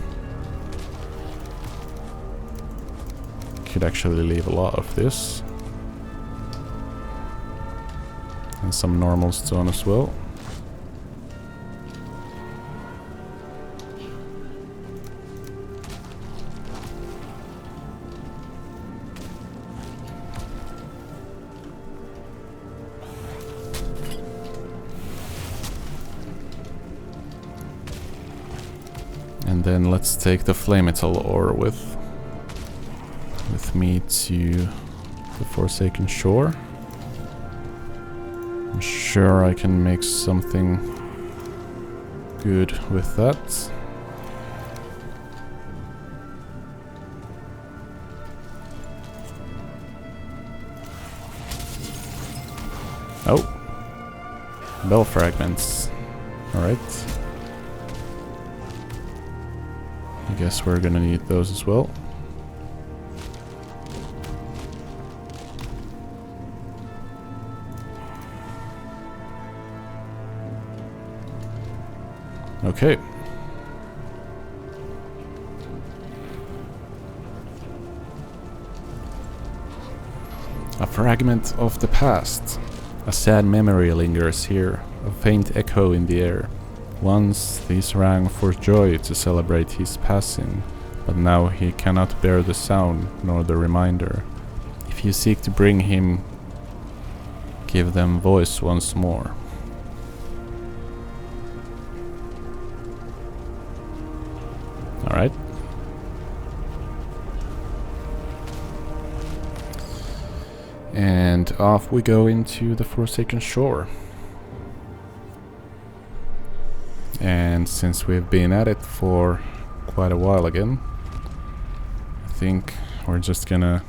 Could actually leave a lot of this. And some normal stone as well. And then let's take the flame metal ore with me to the Forsaken Shore. I'm sure I can make something good with that. Oh! Bell fragments. Alright. I guess we're gonna need those as well. Okay. A fragment of the past. A sad memory lingers here, a faint echo in the air. Once these rang for joy to celebrate his passing, but now he cannot bear the sound nor the reminder. If you seek to bring him, give them voice once more. Alright. And off we go into the Forsaken Shore. And since we've been at it for quite a while again, I think we're just gonna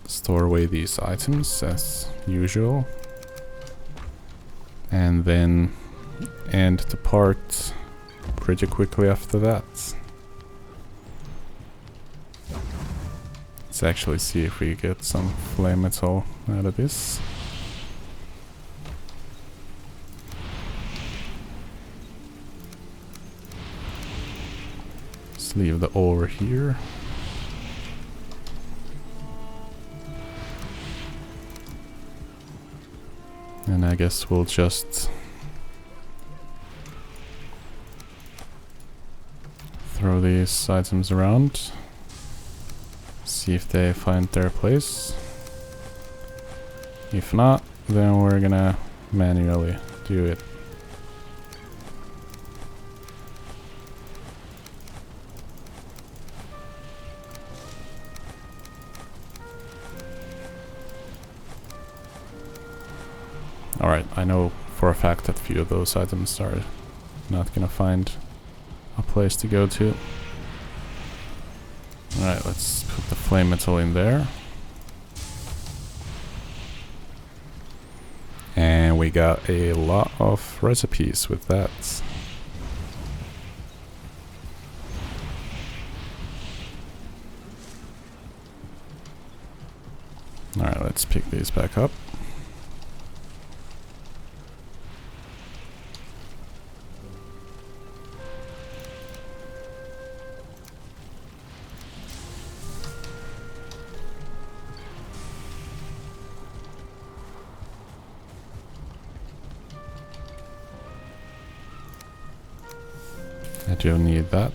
store away these items as usual, and then end the part pretty quickly after that. Let's actually see if we get some flame metal out of this. Let's leave the ore here. And I guess we'll just throw these items around, see if they find their place. If not, then we're gonna manually do it. Alright, I know for a fact that few of those items are not gonna find a place to go to. Alright, let's put the flame metal in there. And we got a lot of recipes with that. Alright, let's pick these back up. I do need that.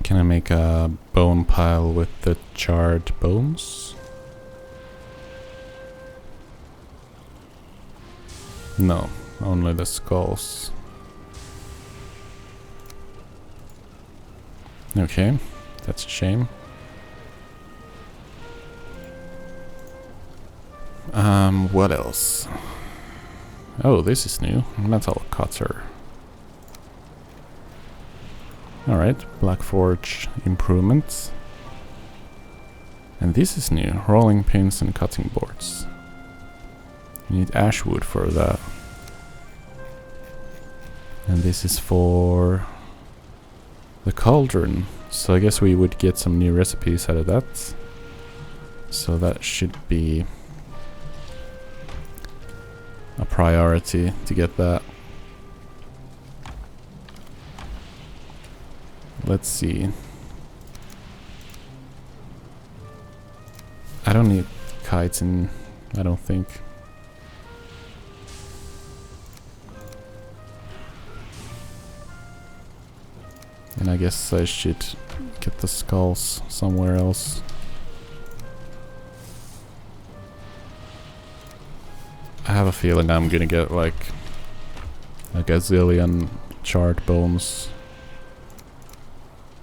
Can I make a bone pile with the charred bones? No, only the skulls. Okay, that's a shame. What else? Oh, this is new. Metal cutter. Alright, Black Forge improvements. And this is new. Rolling pins and cutting boards. You need ash wood for that. And this is for the cauldron. So I guess we would get some new recipes out of that. So that should be a priority to get that. Let's see. I don't need chitin, I don't think. And I guess I should get the skulls somewhere else. I have a feeling I'm gonna get like a gazillion charred bones.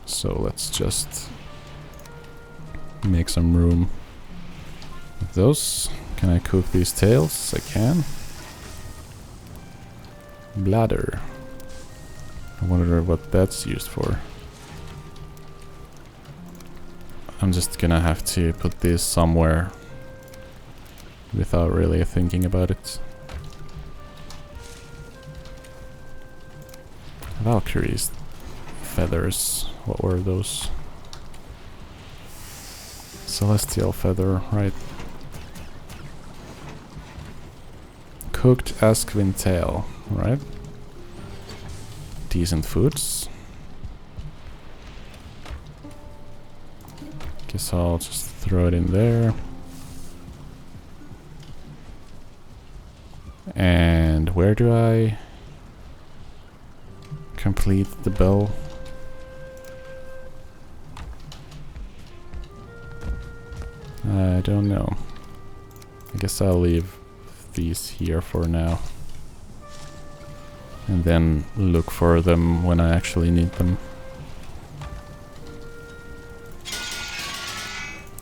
So let's just make some room with those. Can I cook these tails? I can. Bladder. I wonder what that's used for. I'm just gonna have to put this somewhere without really thinking about it. Valkyrie's feathers. What were those? Celestial feather, right? Cooked Askwin tail, right? Decent foods. Guess I'll just throw it in there. And where do I complete the bell? I don't know. I guess I'll leave these here for now. And then look for them when I actually need them.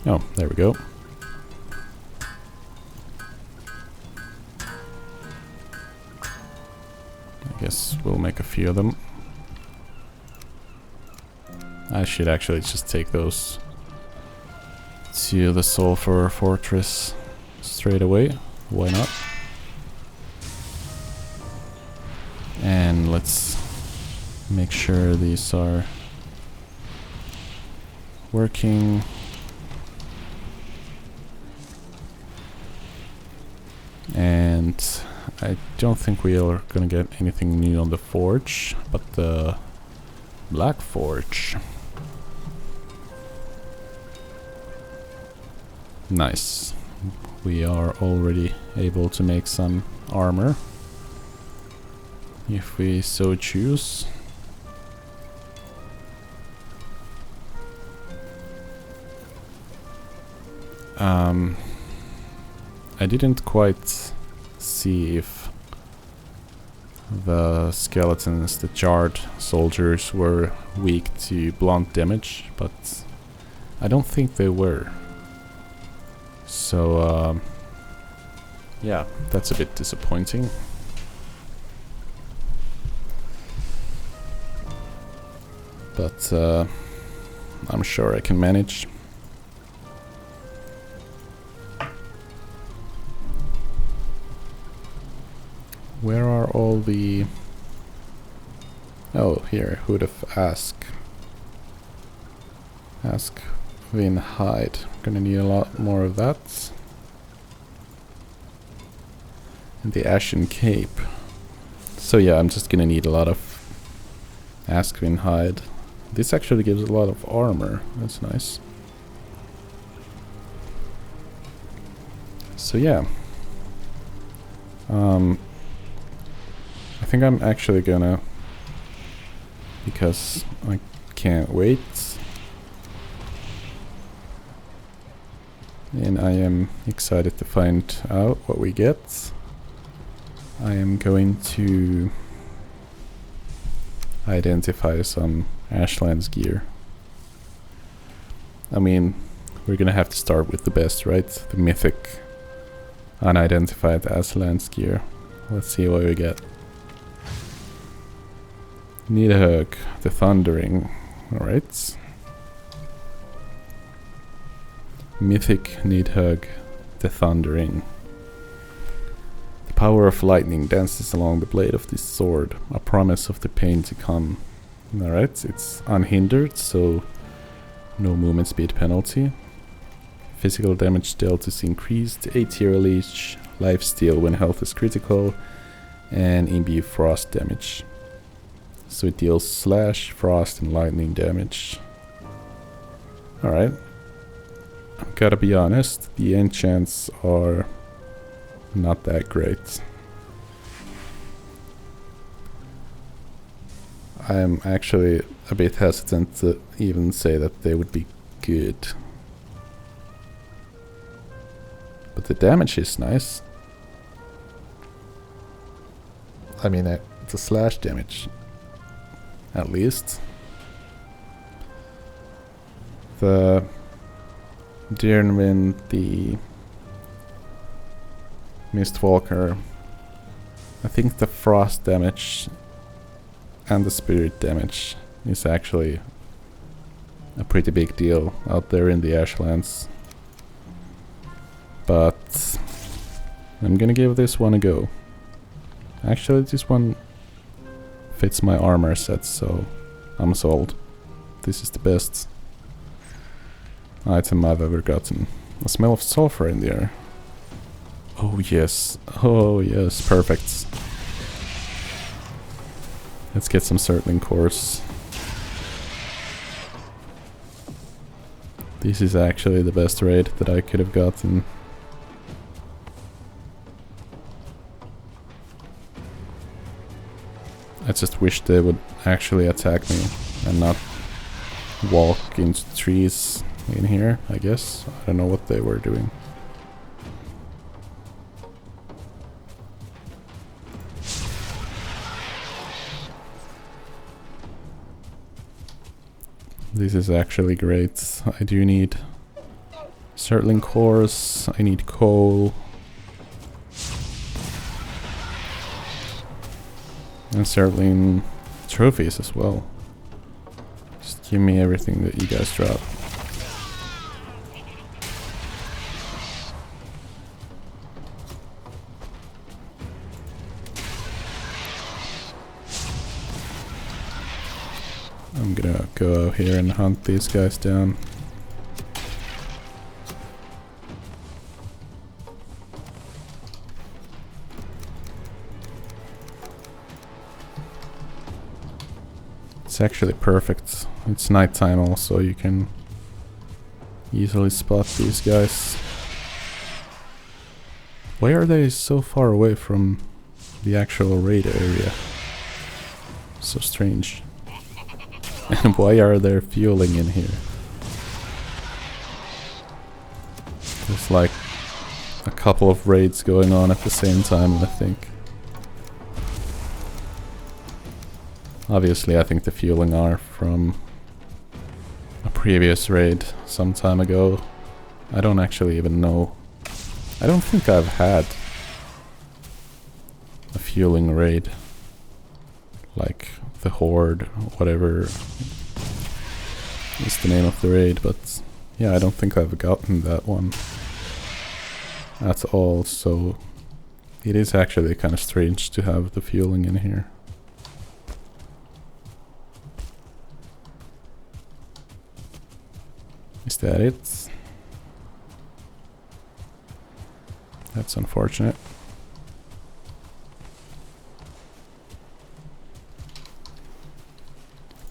Oh, there we go. I guess we'll make a few of them. I should actually just take those to the Sulfur Fortress straight away. Why not? And let's make sure these are working. And I don't think we are gonna get anything new on the forge, but the black forge. Nice. We are already able to make some armor, if we so choose. I didn't quite see if the skeletons, the charred soldiers, were weak to blunt damage, but I don't think they were. So, yeah, that's a bit disappointing. But I'm sure I can manage. Where are all the... Oh, here, who'd have asked? Ask Vin hide. Gonna need a lot more of that. And the Ashen Cape. So yeah, I'm just gonna need a lot of Askwin hide. This actually gives a lot of armor. That's nice. So yeah. I think I'm actually gonna, because I can't wait, and I am excited to find out what we get. I am going to identify some Ashlands gear. I mean, we're gonna have to start with the best, right? The mythic unidentified Ashlands gear. Let's see what we get. Nidhogg, the Thundering. Alright. Mythic Nidhogg, the Thundering. The power of lightning dances along the blade of this sword, a promise of the pain to come. Alright, it's unhindered, so no movement speed penalty. Physical damage dealt is increased, 8 hero leech, lifesteal when health is critical, and imbue frost damage. So it deals slash, frost, and lightning damage. Alright. I've gotta be honest, the enchants are not that great. I am actually a bit hesitant to even say that they would be good. But the damage is nice. I mean, the slash damage, at least. The Deernwind, the Mistwalker, I think the frost damage and the spirit damage is actually a pretty big deal out there in the Ashlands. But I'm gonna give this one a go. Actually, this one fits my armor set, so I'm sold. This is the best item I've ever gotten. A smell of sulfur in the air. Oh yes. Oh yes, perfect. Let's get some Surtling cores. This is actually the best raid that I could have gotten. I just wish they would actually attack me and not walk into trees in here, I guess. I don't know what they were doing. This is actually great. I do need Surtling cores, I need coal. And Surtling trophies as well. Just give me everything that you guys drop. I'm gonna go out here and hunt these guys down. It's actually perfect. It's nighttime also, you can easily spot these guys. Why are they so far away from the actual raid area? So strange. And why are there fueling in here? There's like a couple of raids going on at the same time, I think. Obviously, I think the fueling are from a previous raid some time ago. I don't actually even know. I don't think I've had a fueling raid. Like the Horde, whatever is the name of the raid, but yeah, I don't think I've gotten that one at all, so it is actually kind of strange to have the fueling in here. Is that it? That's unfortunate.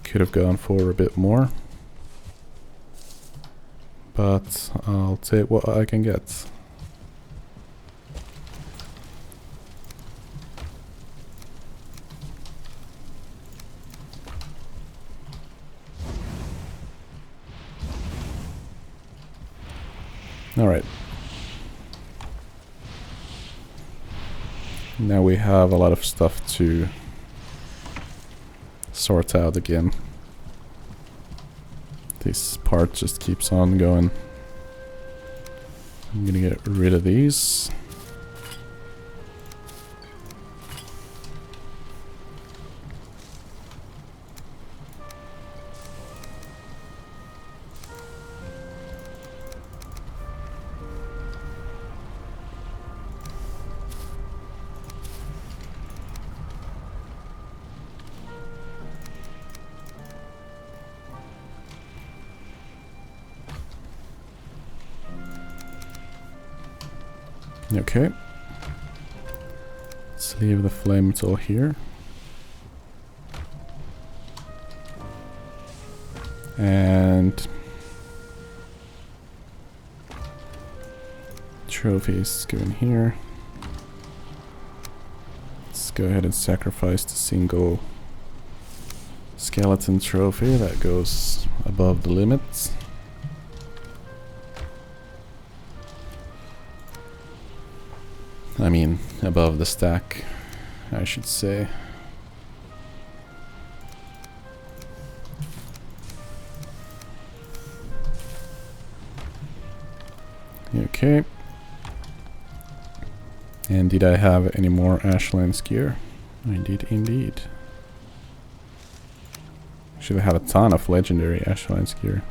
Could have gone for a bit more, but I'll take what I can get. Alright. Now we have a lot of stuff to sort out again. This part just keeps on going. I'm gonna get rid of these. Okay. Let's leave the flame tool here. And trophies go in here. Let's go ahead and sacrifice the single skeleton trophy that goes above the limits. I mean, above the stack, I should say. Okay. And did I have any more Ashlands gear? I did indeed. Should have had a ton of legendary Ashlands gear.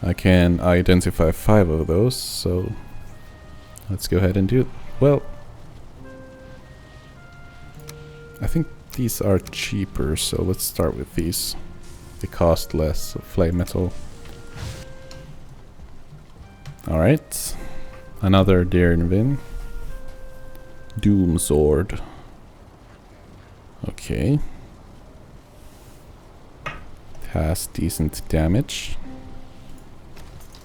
I can identify 5 of those, so let's go ahead and do it. Well, I think these are cheaper, so let's start with these. They cost less of flame metal. Alright. Another Deernvin. Doom Sword. Okay. It has decent damage.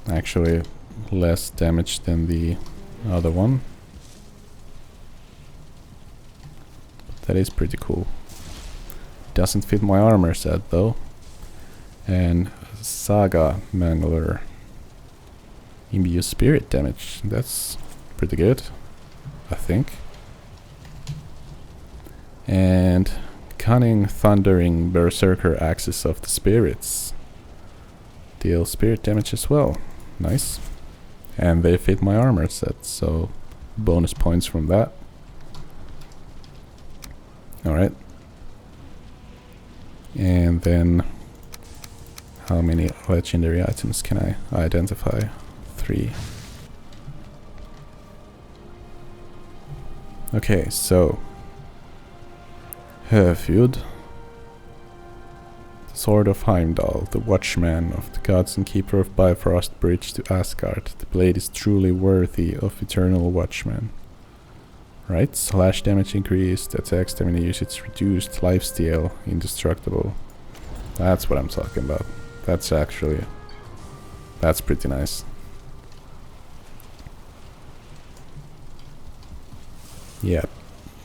Actually, less damage than the other one. That is pretty cool. Doesn't fit my armor set though. And Saga Mangler. Imbue spirit damage. That's pretty good, I think. And Cunning Thundering Berserker Axis of the Spirits. Deal spirit damage as well. Nice. And they fit my armor set, so bonus points from that. Alright. And then how many legendary items can I identify? 3. Okay, so Herfjord, the Sword of Heimdall, the Watchman of the Gods and Keeper of Bifrost Bridge to Asgard. The blade is truly worthy of Eternal Watchman. Right, slash damage increased, attack stamina usage reduced, lifesteal, indestructible. That's what I'm talking about. That's pretty nice. Yeah,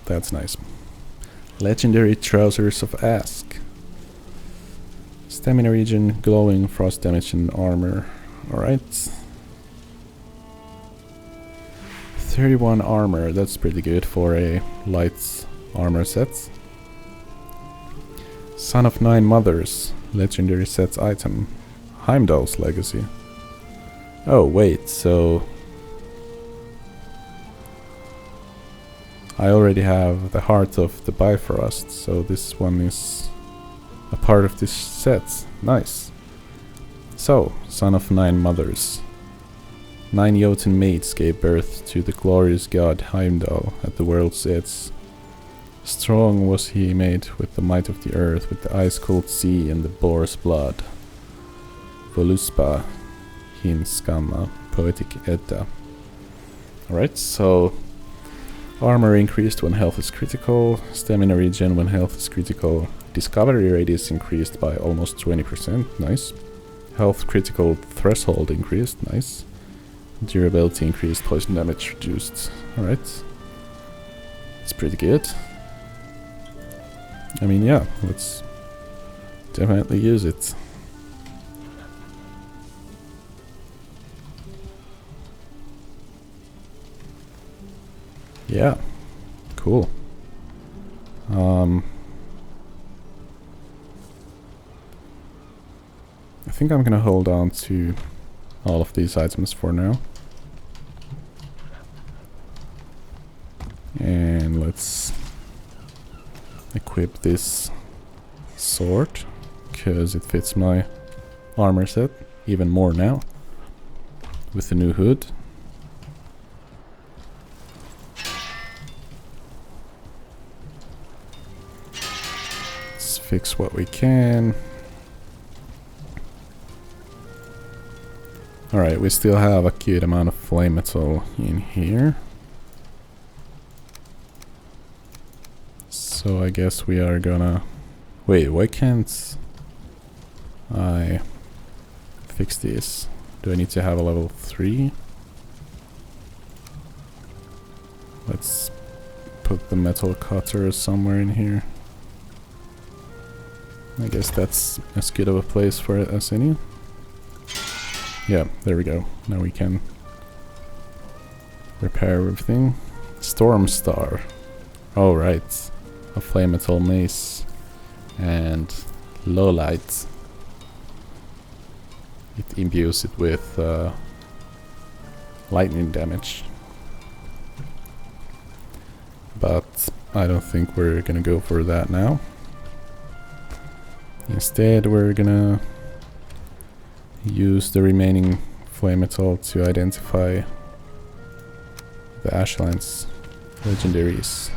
that's nice. Legendary Trousers of Ask. Stamina regen, glowing, frost damage and armor. Alright. 31 armor, that's pretty good for a light armor set. Son of Nine Mothers, legendary set item. Heimdall's Legacy. Oh wait, so I already have the Heart of the Bifrost, so this one is a part of this set. Nice. So, Son of Nine Mothers. 9 Jotunn maids gave birth to the glorious god Heimdall at the world's edge. Strong was he made with the might of the earth, with the ice-cold sea and the boar's blood. Voluspa Hinskamma, Poetic Edda. Alright, so armor increased when health is critical, stamina regen when health is critical, discovery radius increased by almost 20%, nice. Health critical threshold increased, nice. Durability increased, poison damage reduced. Alright. It's pretty good. I mean, yeah, let's definitely use it. Yeah, cool. I think I'm gonna hold on to all of these items for now. And let's equip this sword, because it fits my armor set even more now with the new hood. Let's fix what we can. Alright, we still have a cute amount of flame metal in here. So I guess we are gonna... Wait, why can't I fix this? Do I need to have a level 3? Let's put the metal cutter somewhere in here. I guess that's as good of a place for it as any. Yeah, there we go. Now we can repair everything. Storm Star. Oh, right. A flame metal mace. And low light. It imbues it with lightning damage. But I don't think we're gonna go for that now. Instead, we're gonna use the remaining flame metal to identify the Ashlands legendaries.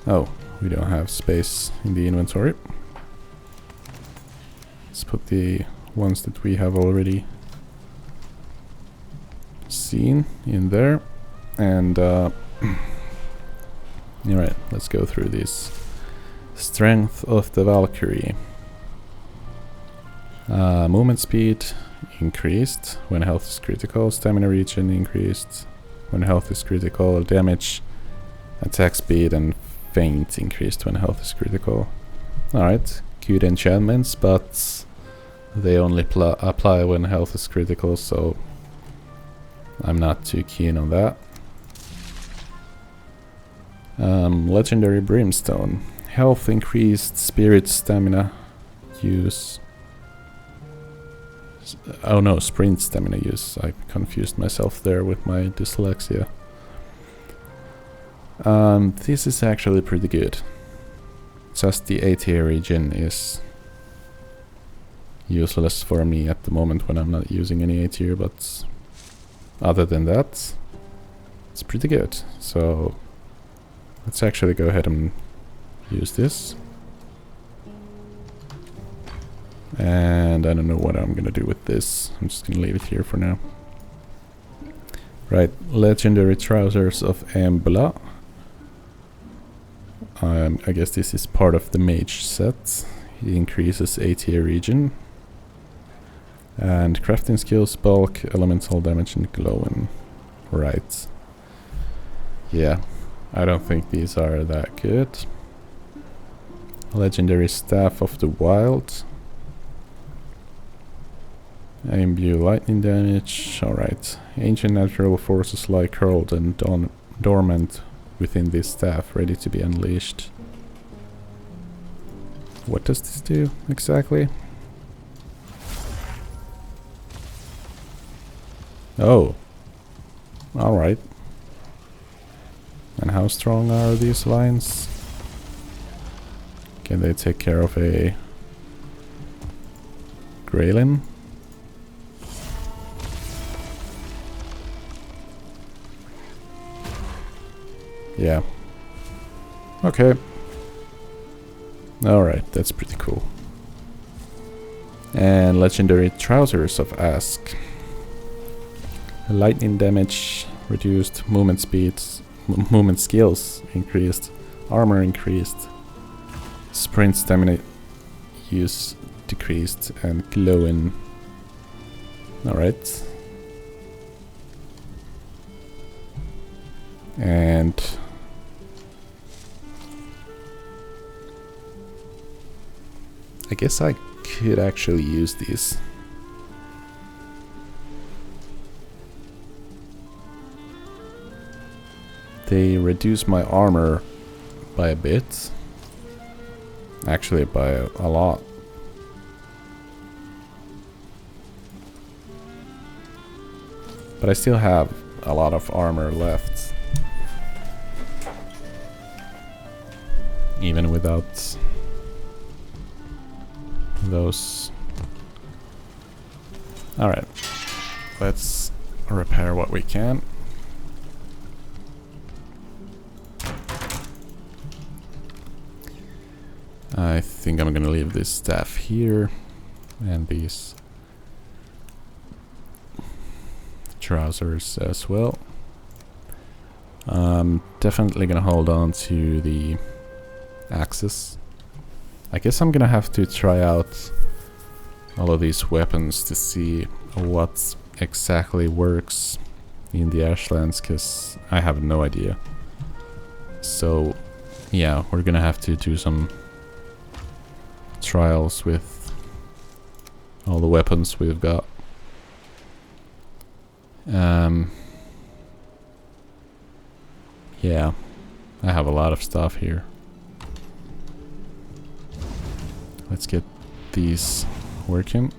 Oh, we don't have space in the inventory. Let's put the ones that we have already scene in there. And alright, let's go through this. Strength of the Valkyrie. Movement speed increased when health is critical. Stamina regen increased when health is critical. Damage, attack speed, and feint increased when health is critical. Alright, good enchantments, but they only apply when health is critical, so I'm not too keen on that. Legendary Brimstone. Health increased, spirit stamina use. Oh no, sprint stamina use. I confused myself there with my dyslexia. This is actually pretty good. Just the A-tier regen is useless for me at the moment when I'm not using any A-tier, but other than that, it's pretty good. So let's actually go ahead and use this. And I don't know what I'm gonna do with this. I'm just gonna leave it here for now. Right, Legendary Trousers of Embla. I guess this is part of the mage set. It increases A-tier regen. And crafting skills, bulk, elemental damage, and glowing. Right. Yeah, I don't think these are that good. Legendary Staff of the Wild. Imbue lightning damage. Alright. Ancient natural forces lie curled and dormant within this staff, ready to be unleashed. What does this do exactly? Oh. Alright. And how strong are these lines? Can they take care of a Graylin? Yeah. Okay. Alright, that's pretty cool. And Legendary Trousers of Ask. Lightning damage reduced, movement speeds, movement skills increased, armor increased, sprint stamina use decreased, and glowing. Alright. And I guess I could actually use these. They reduce my armor by a bit. Actually by a lot. But I still have a lot of armor left. Even without those. Alright. Let's repair what we can. I think I'm gonna leave this staff here and these trousers as well. Definitely gonna hold on to the axes. I guess I'm gonna have to try out all of these weapons to see what exactly works in the Ashlands, because I have no idea. So yeah, we're gonna have to do some trials with all the weapons we've got. Yeah, I have a lot of stuff here. Let's get these working.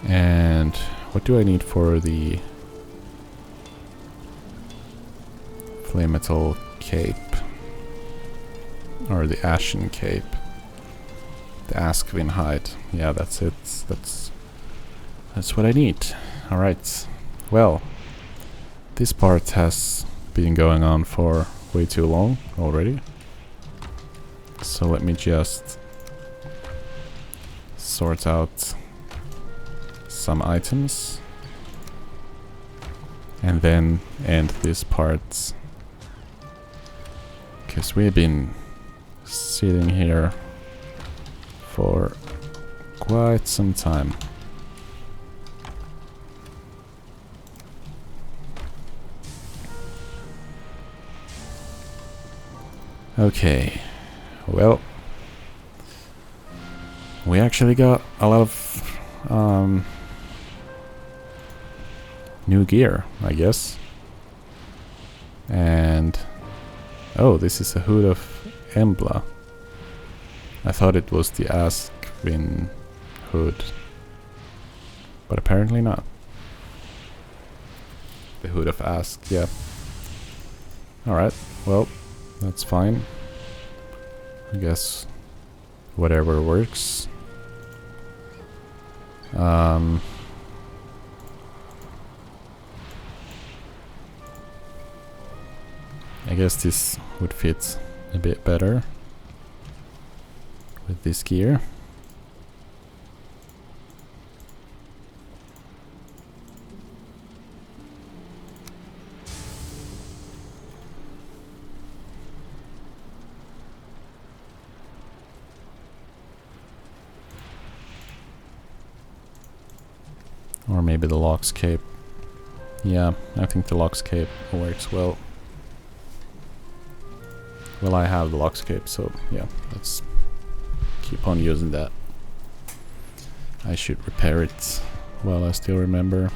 And what do I need for the flame metal cape? Or the ashen cape? The Askvin hide. Yeah, that's it. That's what I need. Alright. Well, this part has been going on for way too long already. So let me just sort out some items and then end this part, because we've been sitting here for quite some time. Okay, well, we actually got a lot of new gear, I guess. And oh, this is a hood of Embla. I thought it was the Askwin hood, but apparently not. The hood of Ask, yeah. Alright, well, that's fine. I guess whatever works. I guess this would fit a bit better with this gear. Or maybe the Lock's cape. Yeah, I think the Lock's cape works well. Well, I have the Lock's cape, so yeah, let's keep on using that. I should repair it while I still remember.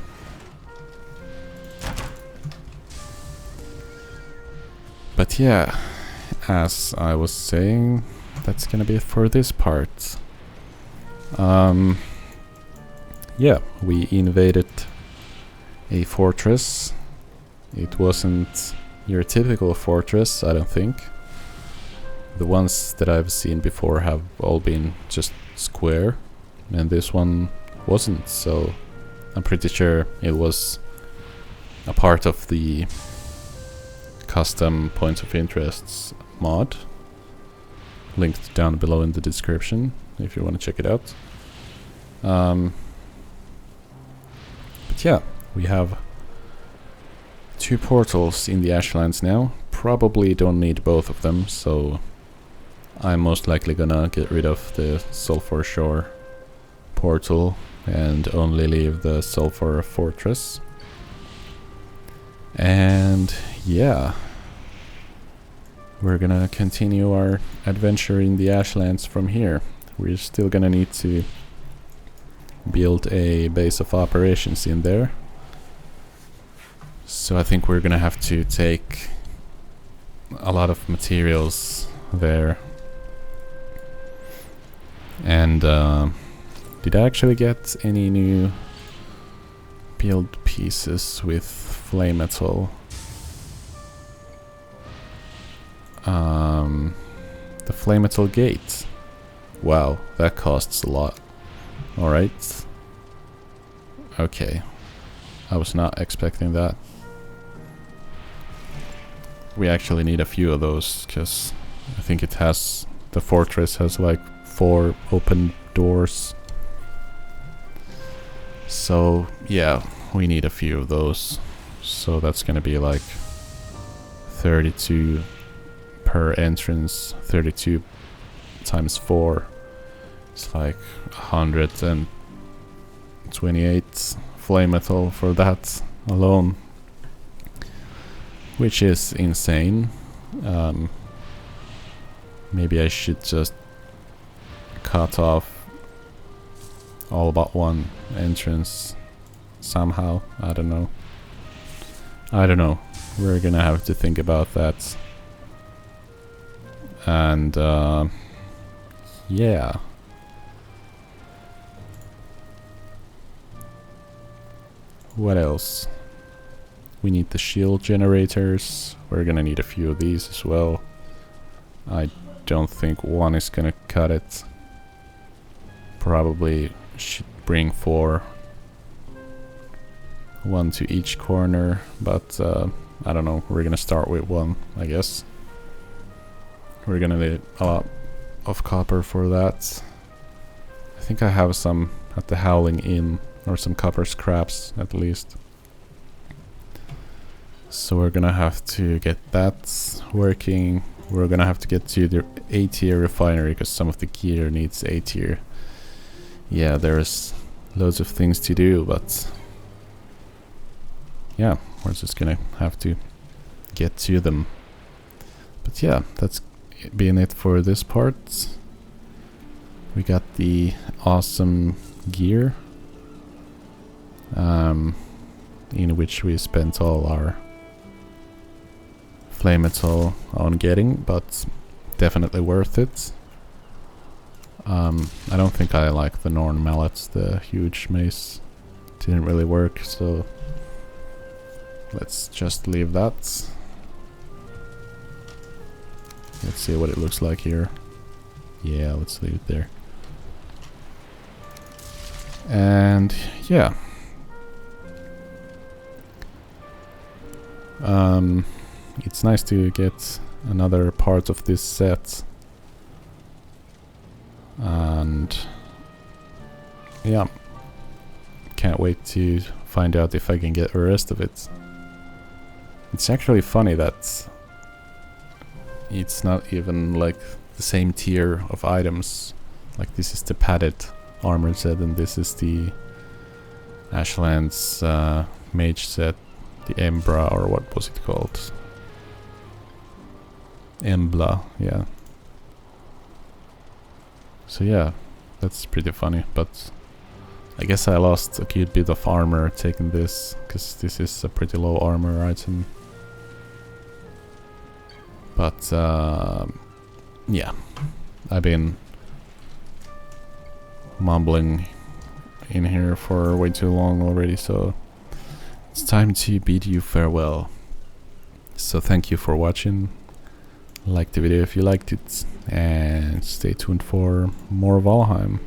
But yeah, as I was saying, that's gonna be it for this part. Yeah, we invaded a fortress. It wasn't your typical fortress, I don't think. The ones that I've seen before have all been just square, and this one wasn't, so I'm pretty sure it was a part of the custom points of interests mod, linked down below in the description if you want to check it out. But yeah, we have 2 portals in the Ashlands now. Probably don't need both of them, so I'm most likely gonna get rid of the Sulfur Shore portal and only leave the Sulfur Fortress. And yeah, we're gonna continue our adventure in the Ashlands from here. We're still gonna need to build a base of operations in there. So I think we're gonna have to take a lot of materials there. And did I actually get any new build pieces with flame metal? The flame metal gate. Wow, that costs a lot. Alright. Okay. I was not expecting that. We actually need a few of those, because I think it has... the fortress has like 4 open doors. So yeah, we need a few of those. So that's gonna be like 32 per entrance. 32 times 4. It's like 128 flame metal for that alone, which is insane. Maybe I should just cut off all but one entrance somehow. I don't know. We're gonna have to think about that. And yeah. What else? We need the shield generators. We're gonna need a few of these as well. I don't think one is gonna cut it. Probably should bring 4. 1 to each corner, but I don't know. We're gonna start with 1, I guess. We're gonna need a lot of copper for that. I think I have some at the Howling Inn, or some copper scraps at least. So we're gonna have to get that working. We're gonna have to get to the A-tier refinery because some of the gear needs A-tier. Yeah, there's loads of things to do, but yeah, we're just gonna have to get to them. But yeah, that's been it for this part. We got the awesome gear, in which we spent all our flame metal on getting, but definitely worth it. I don't think I like the Norn mallets, the huge mace didn't really work, so let's just leave that. Let's see what it looks like here. Yeah, let's leave it there. And yeah. It's nice to get another part of this set. And yeah, can't wait to find out if I can get the rest of it. It's actually funny that it's not even like the same tier of items. Like this is the padded armor set and this is the Ashland's mage set, the Embra, or what was it called? Embla, yeah. So yeah, that's pretty funny, but I guess I lost a cute bit of armor taking this, because this is a pretty low armor item. But yeah, I've been mumbling in here for way too long already, so it's time to bid you farewell. So thank you for watching. Like the video if you liked it, and stay tuned for more Valheim.